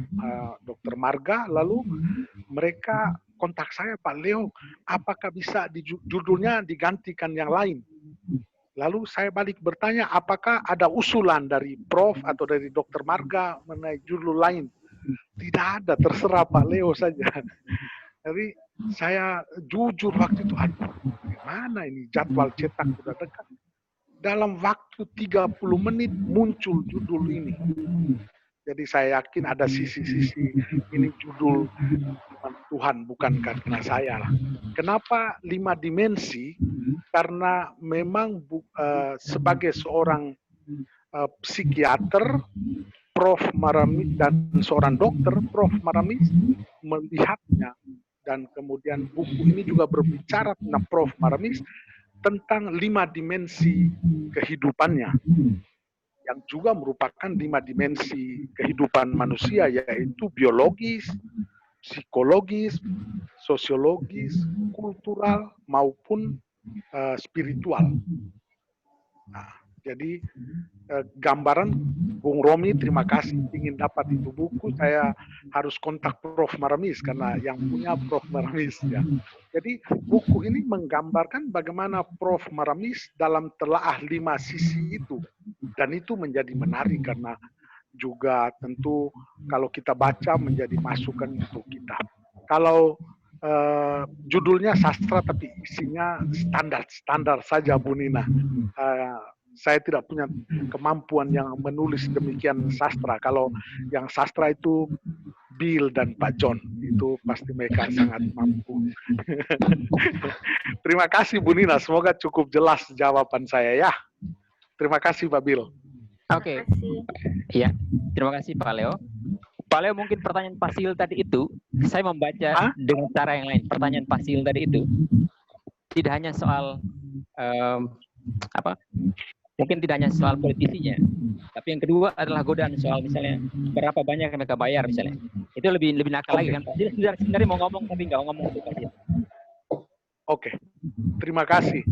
Dokter Marga, lalu mereka kontak saya, Pak Leo, apakah bisa judulnya digantikan yang lain? Lalu saya balik bertanya, apakah ada usulan dari Prof atau dari Dr. Marga mengenai judul lain? Tidak ada, terserah Pak Leo saja. Jadi saya jujur waktu itu, aduh, gimana ini jadwal cetak sudah dekat. Dalam waktu 30 menit muncul judul ini. Jadi saya yakin ada sisi-sisi ini judul Tuhan, bukan karena saya. Kenapa 5 dimensi? Karena memang sebagai seorang psikiater, Prof. Maramis dan seorang dokter, Prof. Maramis melihatnya. Dan kemudian buku ini juga berbicara tentang Prof. Maramis tentang 5 dimensi kehidupannya, yang juga merupakan 5 dimensi kehidupan manusia, yaitu biologis, psikologis, sosiologis, kultural, maupun spiritual. Nah, jadi gambaran Bung Romi, terima kasih ingin dapat itu buku, saya harus kontak Prof. Maramis karena yang punya Prof. Maramis ya. Jadi buku ini menggambarkan bagaimana Prof. Maramis dalam telaah 5 sisi itu, dan itu menjadi menarik karena juga tentu kalau kita baca menjadi masukan untuk kita. Kalau judulnya sastra tapi isinya standar saja Bu Nina. Saya tidak punya kemampuan yang menulis demikian sastra. Kalau yang sastra itu Bill dan Pak John, itu pasti mereka sangat mampu. Terima kasih Bu Nina, semoga cukup jelas jawaban saya ya. Terima kasih Pak Bill. Oke, iya, terima kasih Pak Leo. Pak Leo, mungkin pertanyaan Pak Sil tadi itu, saya membaca dengan cara yang lain. Pertanyaan Pak Sil tadi itu tidak hanya soal mungkin tidak hanya soal politisinya, tapi yang kedua adalah godaan soal misalnya berapa banyak yang mereka bayar misalnya. Itu lebih nakal lagi kan. Dia sebenarnya mau ngomong tapi nggak ngomong itu Pak. Oke, terima kasih.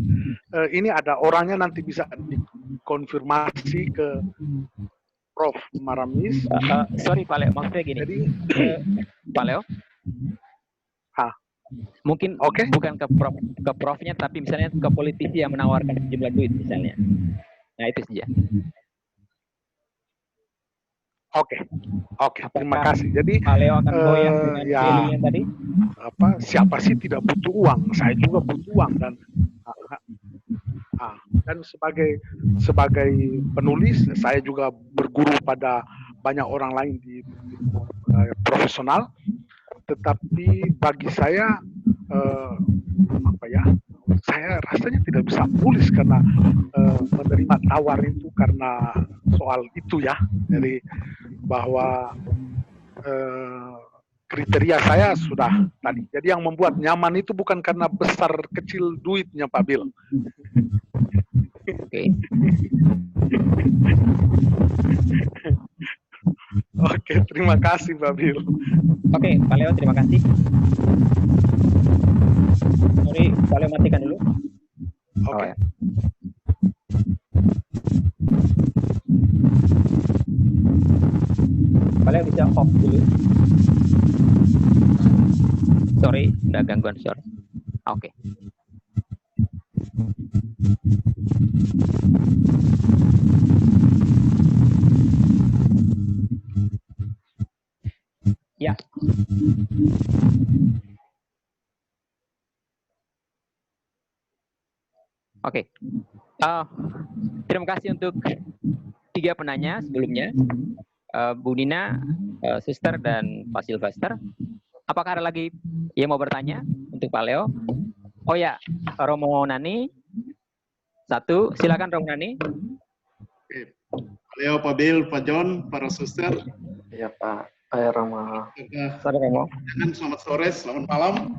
Ini ada orangnya, nanti bisa dikonfirmasi ke Prof. Maramis. Sorry Pak Leo, maksudnya gini. Jadi, Pak Leo, mungkin bukan ke Profnya, tapi misalnya ke politisi yang menawarkan sejumlah duit misalnya. Nah itu saja. Oke, terima kasih. Jadi Pak Leo akan goyang dengan value-nya tadi. Siapa sih tidak butuh uang? Saya juga butuh uang, dan sebagai penulis saya juga berguru pada banyak orang lain di profesional. Tetapi bagi saya saya rasanya tidak bisa tulis karena menerima tawar itu karena soal itu ya. Jadi bahwa kriteria saya sudah tadi. Jadi yang membuat nyaman itu bukan karena besar kecil duitnya Pak Bill. Oke. Oke, terima kasih Pak Bill. Oke, Pak Leo, terima kasih. Sorry, Pak Leo matikan dulu. Oke. Pak Leo bisa off dulu. Sorry, ada gangguan suara. Oke. Ya. Oke. Terima kasih untuk 3 penanya sebelumnya. Bu Nina, Suster, dan Pak Sylvester. Apakah ada lagi yang mau bertanya untuk Pak Leo? Oh ya, Romo Nani. 1, silakan Romo Nani. Oke. Pak Leo, Pak Bill, Pak John, para Suster. Ya Pak. Romo. Selamat sore, selamat malam.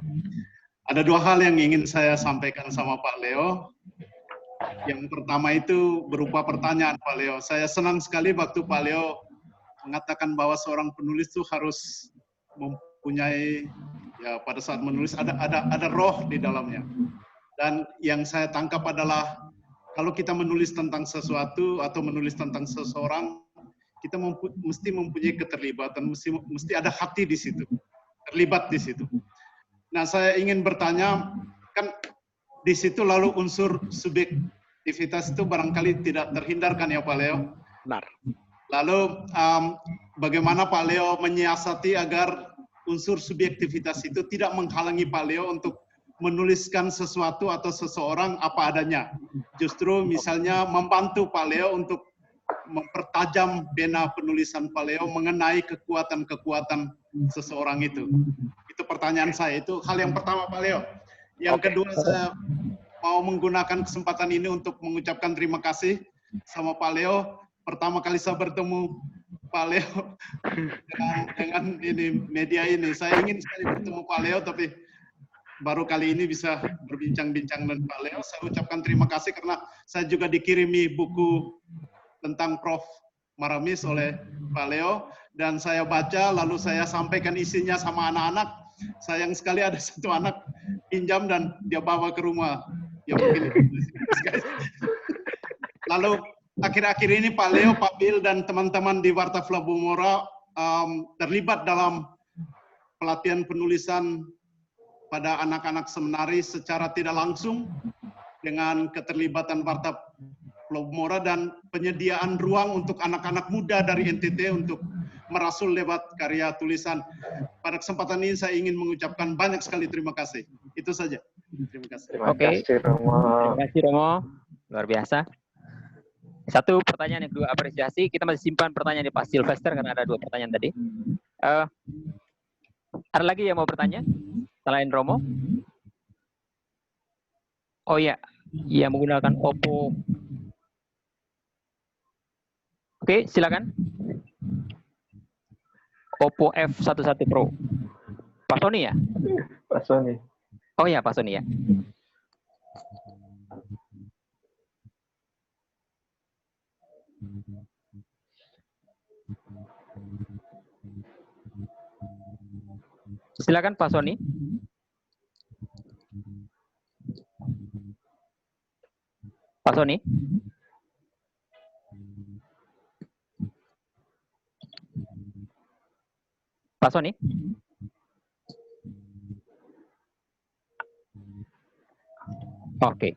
Ada 2 hal yang ingin saya sampaikan sama Pak Leo. Yang pertama itu berupa pertanyaan Pak Leo. Saya senang sekali waktu Pak Leo mengatakan bahwa seorang penulis itu harus mempunyai, ya pada saat menulis ada roh di dalamnya. Dan yang saya tangkap adalah kalau kita menulis tentang sesuatu atau menulis tentang seseorang, kita mesti mempunyai keterlibatan, mesti ada hati di situ, terlibat di situ. Nah, saya ingin bertanya, kan di situ lalu unsur subjektivitas itu barangkali tidak terhindarkan ya Pak Leo. Benar. Lalu bagaimana Pak Leo menyiasati agar unsur subjektivitas itu tidak menghalangi Pak Leo untuk menuliskan sesuatu atau seseorang apa adanya. Justru misalnya membantu Pak Leo untuk mempertajam pena penulisan Pak Leo mengenai kekuatan-kekuatan seseorang itu. Itu pertanyaan saya. Itu hal yang pertama Pak Leo. Yang kedua, saya mau menggunakan kesempatan ini untuk mengucapkan terima kasih sama Pak Leo. Pertama kali saya bertemu Pak Leo dengan ini media ini. Saya ingin sekali bertemu Pak Leo, tapi baru kali ini bisa berbincang-bincang dengan Pak Leo. Saya ucapkan terima kasih karena saya juga dikirimi buku tentang Prof. Maramis oleh Pak Leo, dan saya baca, lalu saya sampaikan isinya sama anak-anak. Sayang sekali ada satu anak pinjam dan dia bawa ke rumah. Ya mungkin. Lalu akhir-akhir ini Pak Leo, Pak Bill, dan teman-teman di Warta Flabomora terlibat dalam pelatihan penulisan pada anak-anak seminaris secara tidak langsung dengan keterlibatan Warta Flabomora dan penyediaan ruang untuk anak-anak muda dari NTT untuk merasul lewat karya tulisan. Pada kesempatan ini saya ingin mengucapkan banyak sekali terima kasih. Itu saja. Terima kasih. Oke. Terima kasih Romo. Luar biasa. Satu pertanyaan, yang kedua apresiasi. Kita masih simpan pertanyaan di Pak Sylvester karena ada 2 pertanyaan tadi. Ada lagi yang mau bertanya selain Romo? Oh iya, yang menggunakan Oppo. Oke, silakan. Oppo F11 Pro. Pak Sony ya? Pak Sony. Oh ya, Pak Sony ya. Silakan Pak Sony. Pak Sony. Pak Sony. Oke.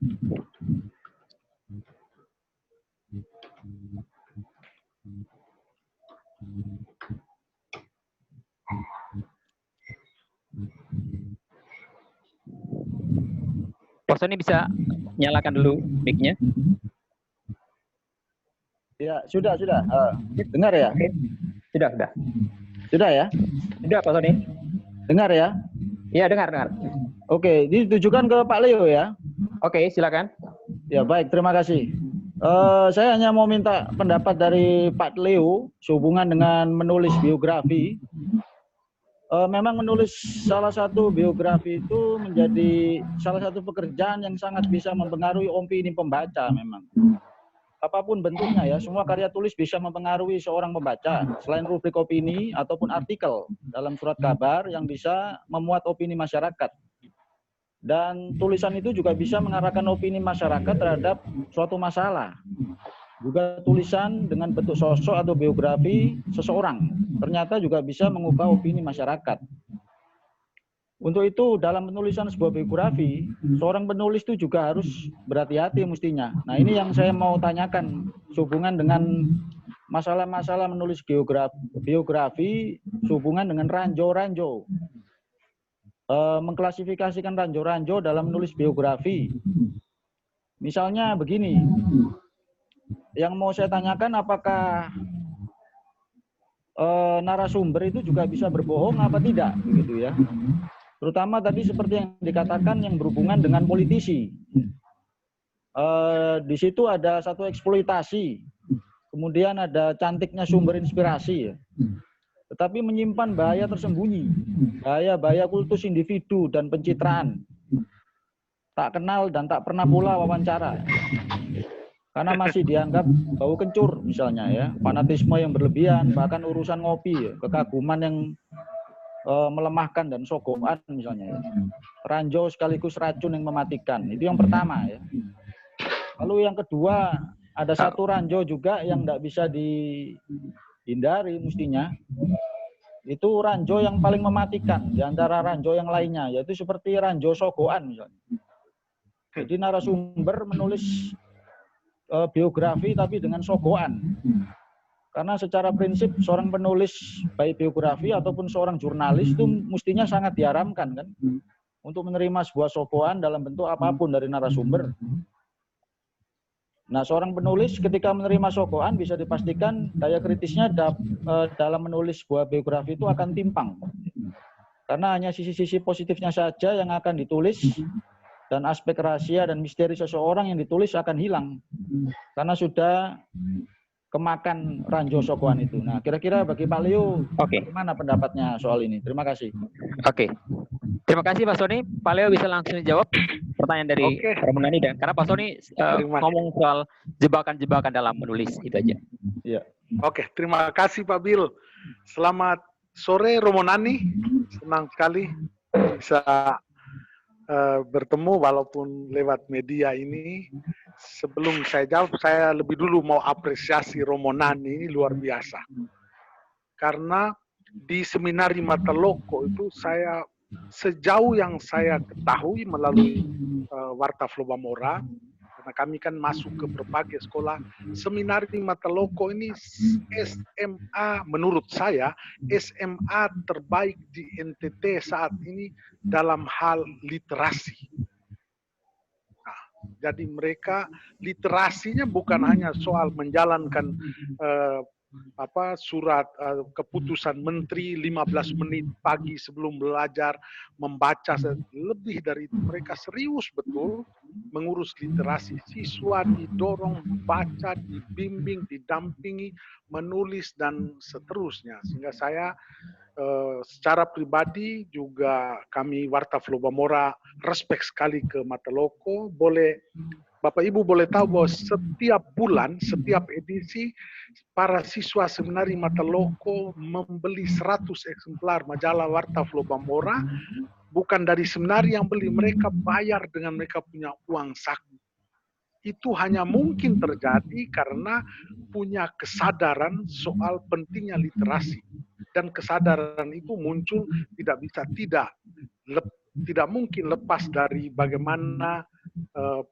Pak Sony bisa nyalakan dulu mic-nya. Ya, sudah. Dengar ya? Sudah. Sudah ya? Sudah, Pak Sony. Dengar ya? Iya, dengar. Oke, ditujukan ke Pak Leo ya? Oke, silakan. Ya, baik, terima kasih. Saya hanya mau minta pendapat dari Pak Leo sehubungan dengan menulis biografi. Memang menulis salah satu biografi itu menjadi salah satu pekerjaan yang sangat bisa mempengaruhi opini pembaca memang. Apapun bentuknya ya, semua karya tulis bisa mempengaruhi seorang pembaca. Selain rubrik opini ataupun artikel dalam surat kabar yang bisa memuat opini masyarakat. Dan tulisan itu juga bisa mengarahkan opini masyarakat terhadap suatu masalah. Juga tulisan dengan bentuk sosok atau biografi seseorang ternyata juga bisa mengubah opini masyarakat. Untuk itu dalam penulisan sebuah biografi, seorang penulis itu juga harus berhati-hati mestinya. Nah ini yang saya mau tanyakan sehubungan dengan masalah-masalah menulis biografi sehubungan dengan ranjau-ranjau. Mengklasifikasikan ranjau-ranjau dalam menulis biografi. Misalnya begini, yang mau saya tanyakan apakah narasumber itu juga bisa berbohong apa tidak, begitu ya. Terutama tadi seperti yang dikatakan yang berhubungan dengan politisi. Di situ ada satu eksploitasi, kemudian ada cantiknya sumber inspirasi, ya. Tetapi menyimpan bahaya tersembunyi, bahaya kultus individu dan pencitraan. Tak kenal dan tak pernah pula wawancara. Karena masih dianggap bau kencur misalnya ya, fanatisme yang berlebihan, bahkan urusan ngopi, ya, kekaguman yang melemahkan dan sogokan misalnya ya. Ranjau sekaligus racun yang mematikan. Itu yang pertama ya. Lalu yang kedua, ada satu ranjau juga yang tidak bisa dihindari mestinya. Itu ranjau yang paling mematikan di antara ranjau yang lainnya, yaitu seperti ranjau sogokan misalnya. Jadi narasumber menulis biografi tapi dengan sogoan. Karena secara prinsip seorang penulis baik biografi ataupun seorang jurnalis itu mestinya sangat diharamkan kan untuk menerima sebuah sogoan dalam bentuk apapun dari narasumber. Nah, seorang penulis ketika menerima sogoan bisa dipastikan daya kritisnya dalam menulis sebuah biografi itu akan timpang. Karena hanya sisi-sisi positifnya saja yang akan ditulis dan aspek rahasia dan misteri seseorang yang ditulis akan hilang. Karena sudah kemakan ranjau sogoan itu. Nah, kira-kira bagi Pak Leo, bagaimana pendapatnya soal ini? Terima kasih. Oke. Terima kasih Pak Sony. Pak Leo bisa langsung dijawab pertanyaan dari Romonani dan karena Pak Sony ngomong soal jebakan-jebakan dalam menulis itu aja. Iya. Oke, terima kasih Pak Bill. Selamat sore Romonani. Senang sekali bisa bertemu walaupun lewat media ini. Sebelum saya jawab, saya lebih dulu mau apresiasi Romonani ini luar biasa. Karena di seminari Mataloko itu saya sejauh yang saya ketahui melalui Warta Flobamora, karena kami kan masuk ke berbagai sekolah, seminari Mataloko ini SMA menurut saya SMA terbaik di NTT saat ini dalam hal literasi. Jadi mereka literasinya bukan hanya soal menjalankan surat keputusan menteri 15 menit pagi sebelum belajar membaca, lebih dari itu mereka serius betul mengurus literasi. Siswa didorong membaca, dibimbing, didampingi, menulis dan seterusnya. Sehingga saya secara pribadi juga kami Warta Flobamora respect sekali ke Mataloko. Bapak Ibu boleh tahu bahwa setiap bulan, setiap edisi para siswa seminari Mataloko membeli 100 eksemplar majalah Warta Flobamora, bukan dari seminari yang beli, mereka bayar dengan mereka punya uang saku. Itu hanya mungkin terjadi karena punya kesadaran soal pentingnya literasi. Dan kesadaran itu muncul tidak mungkin lepas dari bagaimana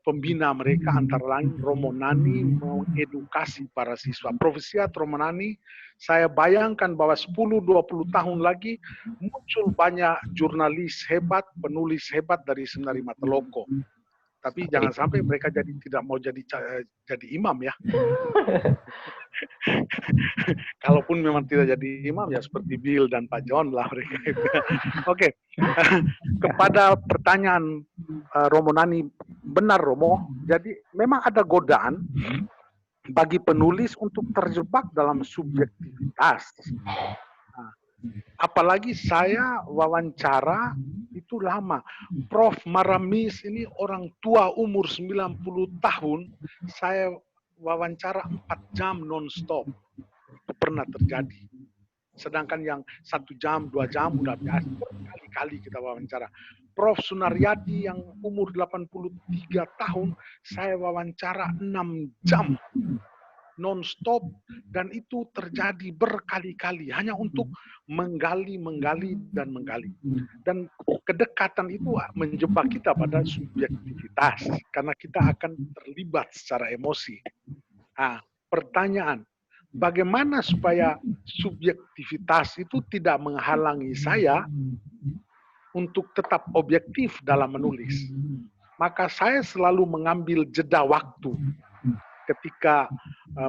pembina mereka antara lain Romonani mengedukasi para siswa. Profesiat Romonani, saya bayangkan bahwa 10-20 tahun lagi muncul banyak jurnalis hebat, penulis hebat dari seminari Mataloko. Tapi jangan sampai mereka tidak mau jadi imam ya. Kalaupun memang tidak jadi imam ya seperti Bill dan Pak John lah mereka. Oke. Kepada pertanyaan Romonani, benar Romo. Jadi memang ada godaan bagi penulis untuk terjebak dalam subjektivitas. Apalagi saya wawancara itu lama. Prof. Maramis ini orang tua umur 90 tahun, saya wawancara 4 jam non-stop. Itu pernah terjadi. Sedangkan yang 1 jam, 2 jam udah biasa. Berkali-kali kita wawancara. Prof. Sunaryadi yang umur 83 tahun, saya wawancara 6 jam non-stop, dan itu terjadi berkali-kali hanya untuk menggali. Dan kedekatan itu menjebak kita pada subjektivitas karena kita akan terlibat secara emosi. Pertanyaan, bagaimana supaya subjektivitas itu tidak menghalangi saya untuk tetap objektif dalam menulis? Maka saya selalu mengambil jeda waktu. Ketika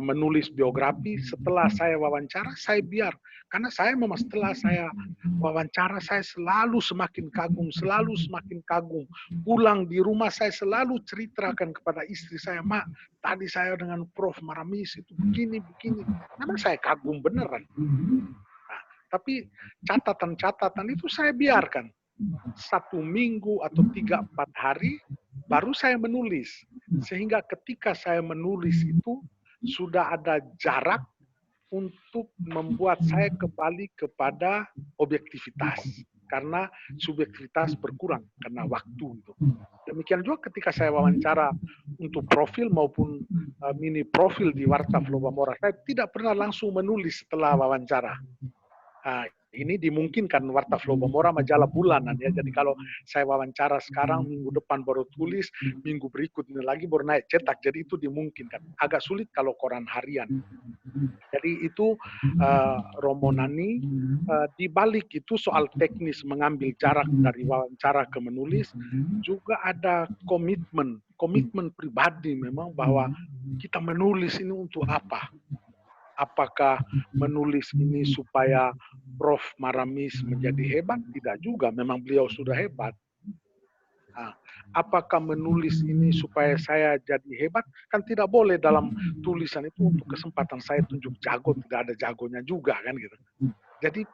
menulis biografi, setelah saya wawancara, saya biar. Karena saya memang setelah saya wawancara, saya selalu semakin kagum. Pulang di rumah, saya selalu ceritakan kepada istri saya, Mak, tadi saya dengan Prof. Maramis itu begini. Memang saya kagum beneran. Nah, tapi catatan-catatan itu saya biarkan. 1 minggu atau 3-4 hari, baru saya menulis. Sehingga ketika saya menulis itu sudah ada jarak untuk membuat saya kembali kepada objektivitas. Karena subjektivitas berkurang karena waktu itu. Demikian juga ketika saya wawancara untuk profil maupun mini profil di Warta Flobamora, saya tidak pernah langsung menulis setelah wawancara. ini dimungkinkan Warta Flow Bamora majalah bulanan ya. Jadi kalau saya wawancara sekarang, minggu depan baru tulis, minggu berikutnya lagi baru naik cetak. Jadi itu dimungkinkan. Agak sulit kalau koran harian. Jadi itu Romo Nani, di balik itu soal teknis mengambil jarak dari wawancara ke menulis, juga ada komitmen pribadi memang bahwa kita menulis ini untuk apa? Apakah menulis ini supaya Prof. Maramis menjadi hebat? Tidak juga, memang beliau sudah hebat. Nah, apakah menulis ini supaya saya jadi hebat? Kan tidak boleh dalam tulisan itu untuk kesempatan saya tunjuk jago, tidak ada jagonya juga kan gitu. Jadi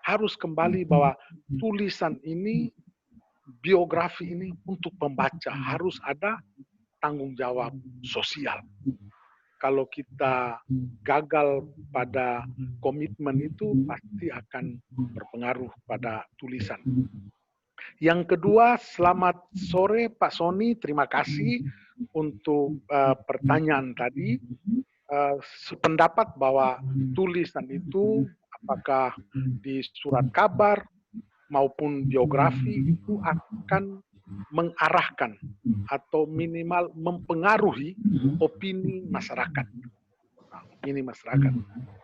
harus kembali bahwa tulisan ini, biografi ini untuk pembaca, harus ada tanggung jawab sosial. Kalau kita gagal pada komitmen itu pasti akan berpengaruh pada tulisan. Yang kedua, selamat sore Pak Sony, terima kasih untuk pertanyaan tadi. Sependapat bahwa tulisan itu apakah di surat kabar maupun biografi itu akan mengarahkan atau minimal mempengaruhi opini masyarakat.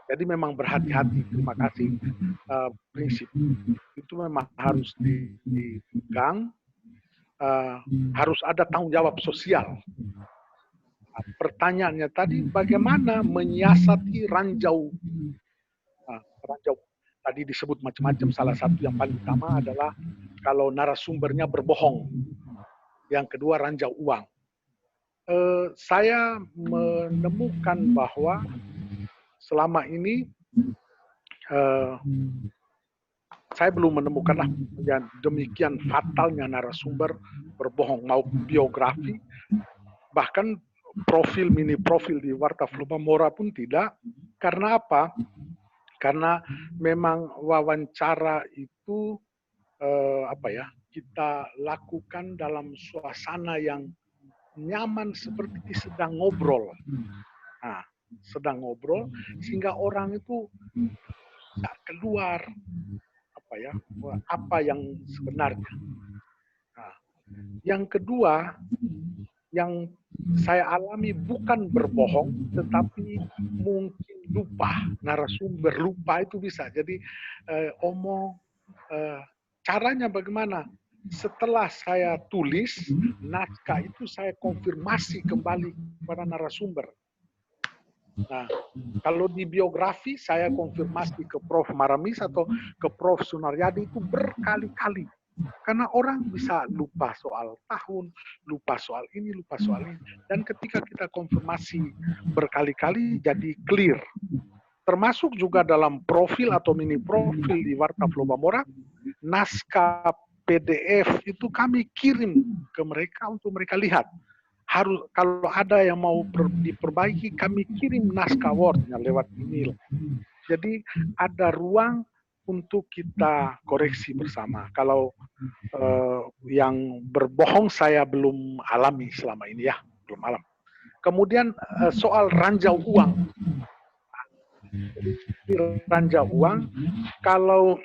Jadi memang berhati-hati. Terima kasih. Prinsip itu memang harus dipegang. Harus ada tanggung jawab sosial. Pertanyaannya tadi, bagaimana menyiasati ranjau? Ranjau tadi disebut macam-macam. Salah satu yang paling utama adalah kalau narasumbernya berbohong. Yang kedua, ranjau uang. Saya menemukan bahwa selama ini saya belum menemukan yang demikian fatalnya narasumber berbohong, mau biografi, bahkan profil, mini profil di Warta Flow Bamora pun tidak. Karena apa? Karena memang wawancara itu kita lakukan dalam suasana yang nyaman seperti sedang ngobrol. Nah, sedang ngobrol sehingga orang itu tidak keluar apa yang sebenarnya. Nah, yang kedua yang saya alami bukan berbohong, tetapi mungkin lupa, narasumber lupa itu bisa. Jadi caranya bagaimana? Setelah saya tulis naskah itu, saya konfirmasi kembali kepada narasumber. Nah, kalau di biografi saya konfirmasi ke Prof. Maramis atau ke Prof. Sunaryadi itu berkali-kali. Karena orang bisa lupa soal tahun, lupa soal ini, lupa soal ini. Dan ketika kita konfirmasi berkali-kali jadi clear. Termasuk juga dalam profil atau mini profil di Warta Flow Bamora, naskah PDF itu kami kirim ke mereka untuk mereka lihat. Harus kalau ada yang mau diperbaiki, kami kirim naskah Word-nya lewat email. Jadi ada ruang untuk kita koreksi bersama. Kalau yang berbohong saya belum alami selama ini ya, belum alami. Kemudian soal ranjau uang. Ranjau uang, kalau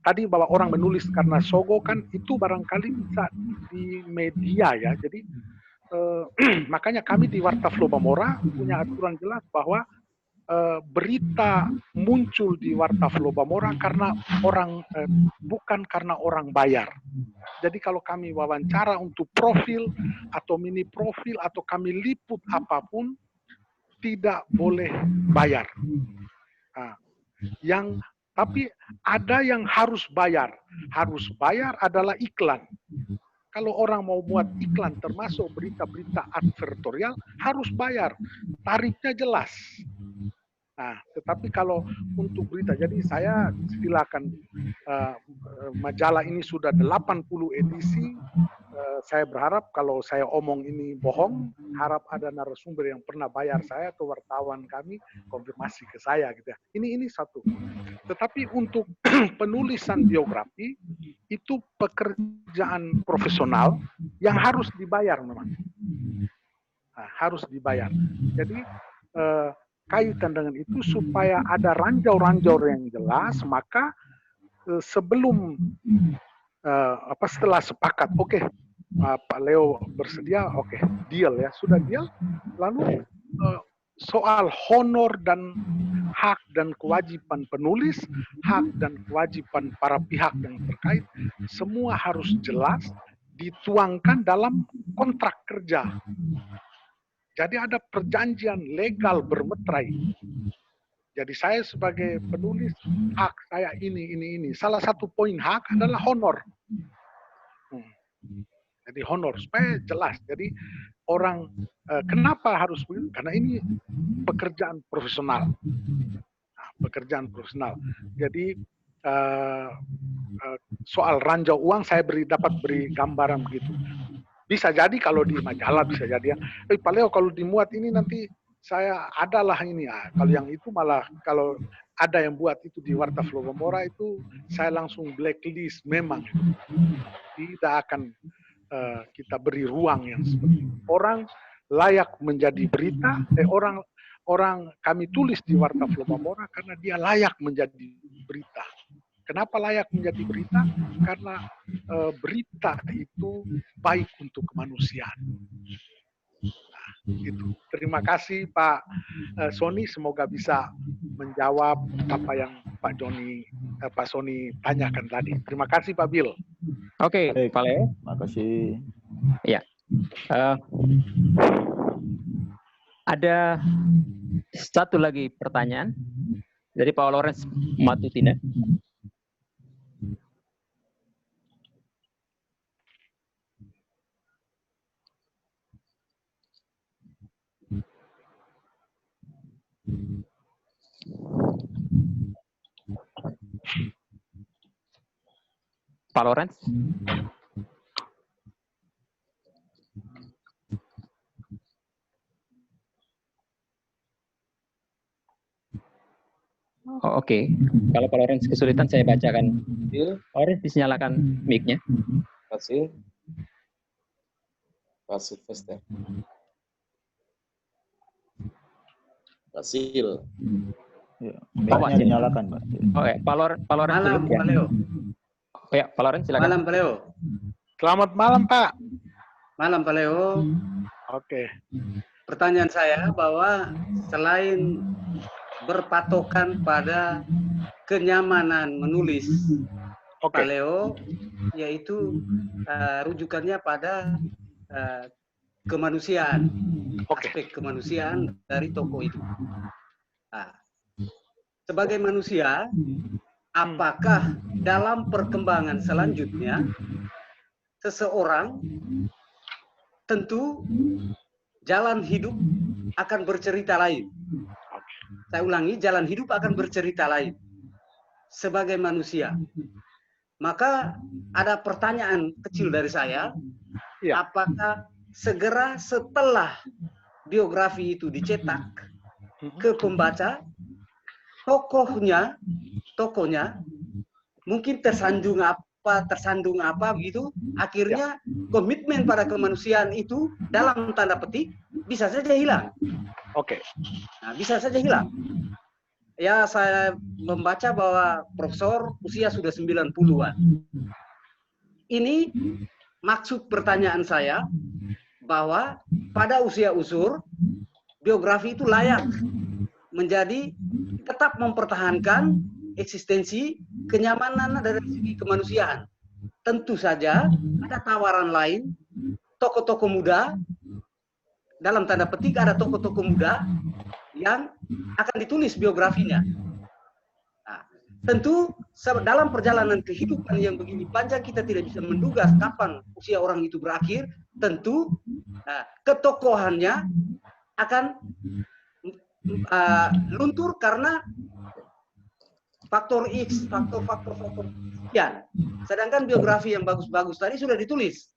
tadi bahwa orang menulis karena sogo kan itu barangkali bisa di media ya. Jadi makanya kami di Warta Flow Bamora punya aturan jelas bahwa berita muncul di Warta Flow Bamora karena orang bukan karena orang bayar. Jadi kalau kami wawancara untuk profil atau mini profil atau kami liput apapun tidak boleh bayar. Nah, tapi ada yang harus bayar. Harus bayar adalah iklan. Kalau orang mau buat iklan termasuk berita-berita advertorial harus bayar. Tarifnya jelas. Nah, tetapi kalau untuk berita, jadi saya silakan majalah ini sudah 80 edisi. Saya berharap kalau saya omong ini bohong, harap ada narasumber yang pernah bayar saya atau wartawan kami konfirmasi ke saya gitu ya. Ini satu. Tetapi untuk penulisan biografi itu pekerjaan profesional yang harus dibayar memang. Nah, harus dibayar. Jadi kaitan dengan itu supaya ada ranjau-ranjau yang jelas, maka sebelum setelah sepakat, oke, Pak Leo bersedia, oke, deal ya, sudah deal, lalu soal honor dan hak dan kewajiban penulis, hak dan kewajiban para pihak yang terkait, semua harus jelas dituangkan dalam kontrak kerja. Jadi ada perjanjian legal bermeterai. Jadi saya sebagai penulis, hak saya ini. Salah satu poin hak adalah honor. Jadi honor, supaya jelas. Jadi orang, kenapa harus begitu? Karena ini pekerjaan profesional. Nah, pekerjaan profesional. Jadi soal ranjau uang saya dapat beri gambaran begitu. Bisa jadi kalau di majalah, bisa jadi ya. Pak Leo kalau dimuat ini nanti saya adalah ini ya. Kalau yang itu malah kalau ada yang buat itu di Warta Floromora itu saya langsung blacklist memang. Tidak akan kita beri ruang yang seperti itu. Orang layak menjadi berita, orang kami tulis di Warta Floromora karena dia layak menjadi berita. Kenapa layak menjadi berita? Karena berita itu baik untuk kemanusiaan. Nah, gitu. Terima kasih Pak Sony, semoga bisa menjawab apa yang Pak Sony tanyakan tadi. Terima kasih Pak Bill. Oke, Pak Leo. Terima kasih. Ya. Ada satu lagi pertanyaan dari Pak Lawrence Matutina. Pak Lawrence. Oh, oke. Kalau Pak Lawrence kesulitan saya bacakan. Pak Lawrence dinyalakan mic-nya. Pak Silvester. Basil. Ya, mic-nya dinyalakan, Pak. Oke, Pak Lawrence. Malam, Pak Leo. Oh ya, Pak Lawrence silakan. Malam, Pak Leo. Selamat malam, Pak. Malam, Pak Leo. Oke. Pertanyaan saya bahwa selain berpatokan pada kenyamanan menulis, Pak Leo, yaitu rujukannya pada kemanusiaan, aspek kemanusiaan dari tokoh itu. Nah, sebagai manusia, apakah dalam perkembangan selanjutnya seseorang tentu jalan hidup akan bercerita lain? Saya ulangi, jalan hidup akan bercerita lain sebagai manusia. Maka ada pertanyaan kecil dari saya, apakah segera setelah biografi itu dicetak ke pembaca, tokohnya mungkin tersandung apa begitu, akhirnya komitmen pada kemanusiaan itu dalam tanda petik bisa saja hilang. Nah, bisa saja hilang. Ya, saya membaca bahwa profesor usia sudah 90-an. Ini maksud pertanyaan saya, bahwa pada usia usur, biografi itu layak menjadi tetap mempertahankan eksistensi kenyamanan dari segi kemanusiaan. Tentu saja ada tawaran lain, tokoh-tokoh muda, dalam tanda petik ada tokoh-tokoh muda yang akan ditulis biografinya. Nah, tentu dalam perjalanan kehidupan yang begini panjang kita tidak bisa menduga kapan usia orang itu berakhir. Tentu ketokohannya akan luntur karena faktor X, faktor sekian. Sedangkan biografi yang bagus-bagus tadi sudah ditulis.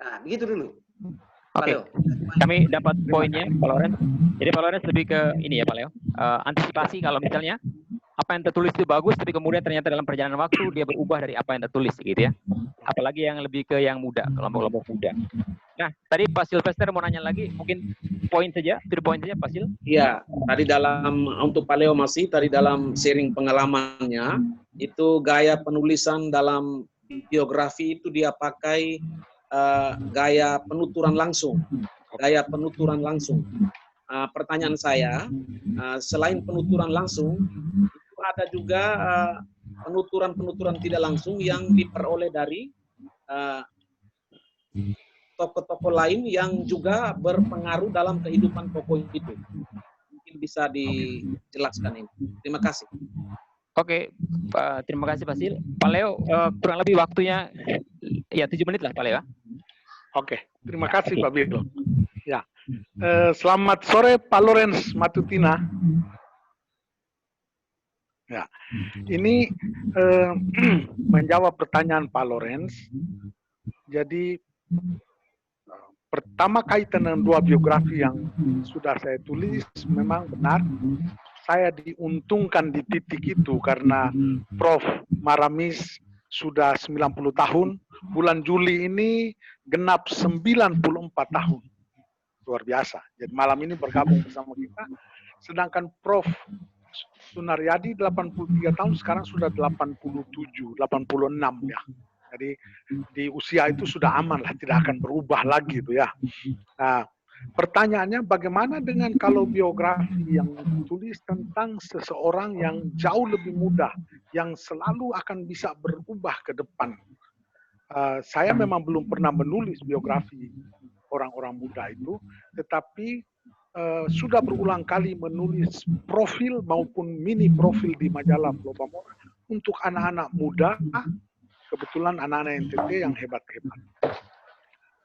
Nah, begitu dulu. Oke, kami dapat poinnya, Pak Lawrence. Jadi Pak Lawrence lebih ke ini ya, Pak Leo. Antisipasi kalau misalnya apa yang tertulis itu bagus, tapi kemudian ternyata dalam perjalanan waktu dia berubah dari apa yang tertulis, gitu ya. Apalagi yang lebih ke yang muda, kelompok-kelompok muda. Nah, tadi Pak Silvester mau nanya lagi, mungkin point saja, Pak Sil. Iya, tadi untuk Pak Leo masih tadi dalam sharing pengalamannya itu gaya penulisan dalam biografi itu dia pakai gaya penuturan langsung. Gaya penuturan langsung. Pertanyaan saya, selain penuturan langsung, itu ada juga penuturan tidak langsung yang diperoleh dari tokoh-tokoh lain yang juga berpengaruh dalam kehidupan tokoh itu. Mungkin bisa dijelaskan ini. Terima kasih. Oke, terima kasih Pak Sil. Pak Leo, kurang lebih waktunya ya 7 menit lah Pak Leo. Oke, terima kasih Pak Biro. Ya, selamat sore Pak Lorenz Matutina. Ya, ini menjawab pertanyaan Pak Lorenz. Jadi pertama kaitan dengan 2 biografi yang sudah saya tulis, memang benar saya diuntungkan di titik itu karena Prof. Maramis sudah 90 tahun, bulan Juli ini genap 94 tahun. Luar biasa. Jadi malam ini bergabung bersama kita, sedangkan Prof. Sunaryadi 83 tahun, sekarang sudah 86 ya. Jadi di usia itu sudah aman lah, tidak akan berubah lagi itu ya. Nah, pertanyaannya bagaimana dengan kalau biografi yang ditulis tentang seseorang yang jauh lebih muda, yang selalu akan bisa berubah ke depan. Saya memang belum pernah menulis biografi orang-orang muda itu, tetapi sudah berulang kali menulis profil maupun mini profil di majalah Lobamora untuk anak-anak muda. Kebetulan anak-anak NTT yang hebat-hebat.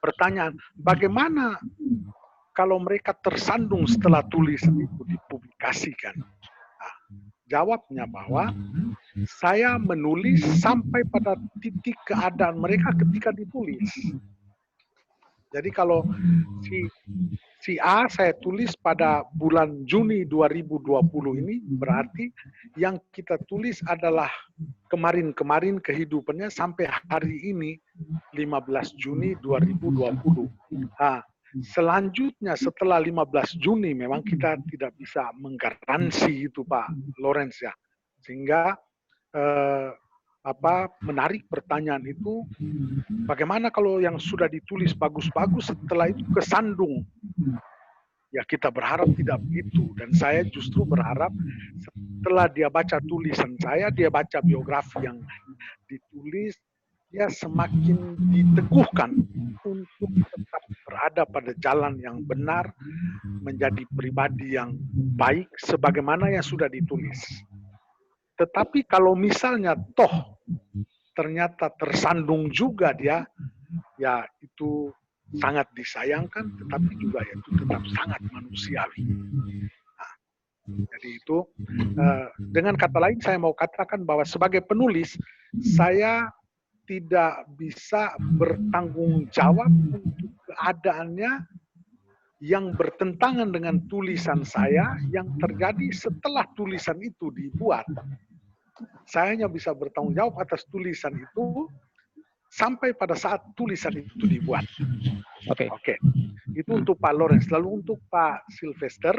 Pertanyaan, bagaimana kalau mereka tersandung setelah tulisan itu dipublikasikan? Nah, jawabnya bahwa saya menulis sampai pada titik keadaan mereka ketika ditulis. Jadi kalau si A saya tulis pada bulan Juni 2020 ini, berarti yang kita tulis adalah kemarin-kemarin kehidupannya sampai hari ini 15 Juni 2020. Nah, selanjutnya setelah 15 Juni memang kita tidak bisa menggaransi itu Pak Lorenz ya. Sehingga menarik pertanyaan itu, bagaimana kalau yang sudah ditulis bagus-bagus setelah itu kesandung? Ya kita berharap tidak begitu, dan saya justru berharap setelah dia baca tulisan saya, dia baca biografi yang ditulis, dia semakin diteguhkan untuk tetap berada pada jalan yang benar, menjadi pribadi yang baik sebagaimana yang sudah ditulis. Tetapi kalau misalnya toh ternyata tersandung juga dia, ya itu sangat disayangkan, tetapi juga itu tetap sangat manusiawi. Nah, jadi itu, dengan kata lain saya mau katakan bahwa sebagai penulis, saya tidak bisa bertanggung jawab untuk keadaannya yang bertentangan dengan tulisan saya yang terjadi setelah tulisan itu dibuat. Saya hanya bisa bertanggung jawab atas tulisan itu sampai pada saat tulisan itu dibuat. Oke. Itu untuk Pak Lorenz. Lalu untuk Pak Sylvester,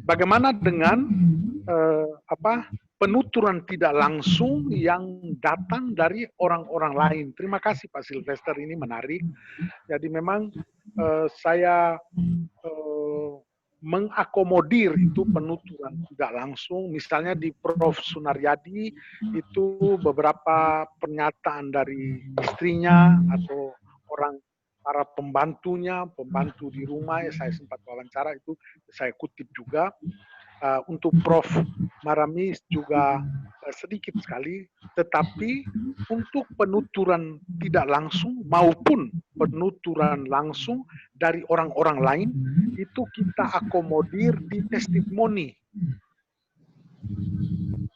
bagaimana dengan penuturan tidak langsung yang datang dari orang-orang lain? Terima kasih Pak Sylvester, ini menarik. Jadi memang saya mengakomodir itu penuturan tidak langsung. Misalnya di Prof. Sunaryadi itu beberapa pernyataan dari istrinya atau para pembantunya, pembantu di rumah, ya saya sempat wawancara itu saya kutip juga. Untuk Prof. Maramis juga sedikit sekali, tetapi untuk penuturan tidak langsung maupun penuturan langsung dari orang-orang lain itu kita akomodir di testimoni.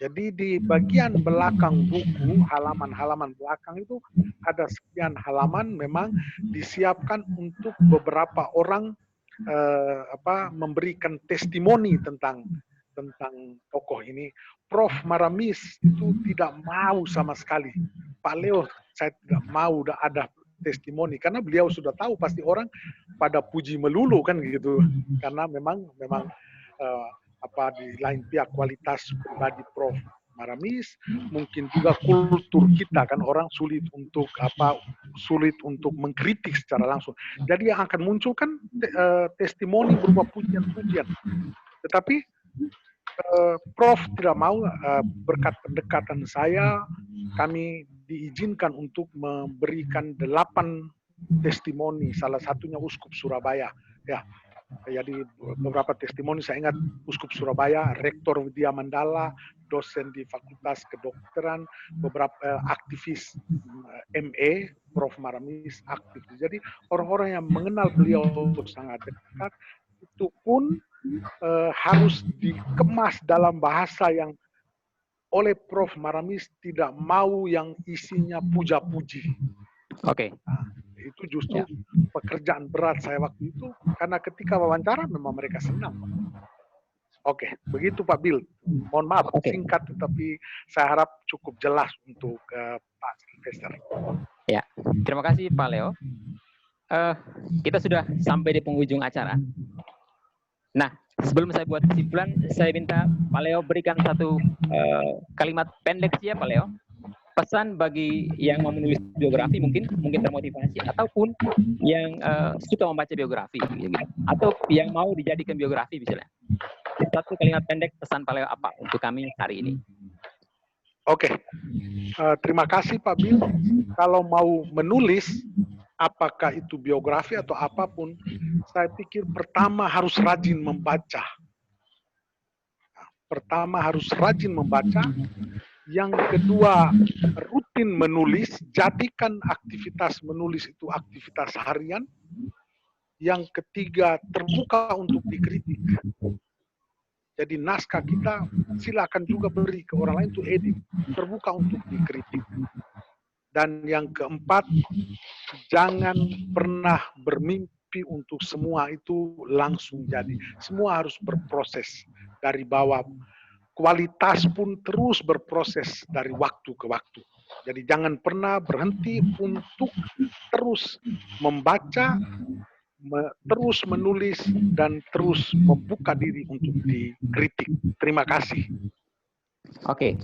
Jadi di bagian belakang buku, halaman-halaman belakang itu ada sekian halaman memang disiapkan untuk beberapa orang memberikan testimoni tentang tokoh ini. Prof. Maramis itu tidak mau sama sekali. Pak Leo, saya tidak mau ada testimoni, karena beliau sudah tahu pasti orang pada puji melulu kan gitu, karena memang di lain pihak kualitas pribadi Prof. Maramis, mungkin juga kultur kita kan orang sulit untuk mengkritik secara langsung. Jadi yang akan muncul kan testimoni berupa pujian-pujian. Tetapi Prof tidak mau, berkat pendekatan saya, kami diizinkan untuk memberikan 8 testimoni, salah satunya Uskup Surabaya. Ya, jadi beberapa testimoni saya ingat Uskup Surabaya, Rektor Widya Mandala, dosen di Fakultas Kedokteran, beberapa aktivis ME, Prof. Maramis aktif. Jadi orang-orang yang mengenal beliau sangat dekat, itu pun harus dikemas dalam bahasa yang oleh Prof. Maramis tidak mau yang isinya puja-puji. Oke. Nah, itu justru pekerjaan berat saya waktu itu, karena ketika wawancara memang mereka senang. Oke, begitu Pak Bill. Mohon maaf, singkat, tetapi saya harap cukup jelas untuk Pak Sylvester. Ya, terima kasih Pak Leo. Kita sudah sampai di penghujung acara. Nah, sebelum saya buat kesimpulan, saya minta Pak Leo berikan satu kalimat pendek saja, Pak Leo. Pesan bagi yang mau menulis biografi, mungkin termotivasi, ataupun yang suka membaca biografi, gitu. Atau yang mau dijadikan biografi misalnya. Satu kalimat pendek pesan Pak Leo apa untuk kami hari ini? Oke, terima kasih Pak Bill. Kalau mau menulis, apakah itu biografi atau apapun, saya pikir pertama harus rajin membaca. Yang kedua, rutin menulis, jadikan aktivitas menulis itu aktivitas harian. Yang ketiga, terbuka untuk dikritik. Jadi naskah kita silakan juga beri ke orang lain untuk edit, terbuka untuk dikritik. Dan yang keempat, jangan pernah bermimpi untuk semua itu langsung jadi. Semua harus berproses dari bawah. Kualitas pun terus berproses dari waktu ke waktu. Jadi jangan pernah berhenti untuk terus membaca, terus menulis, dan terus membuka diri untuk dikritik. Terima kasih. Oke.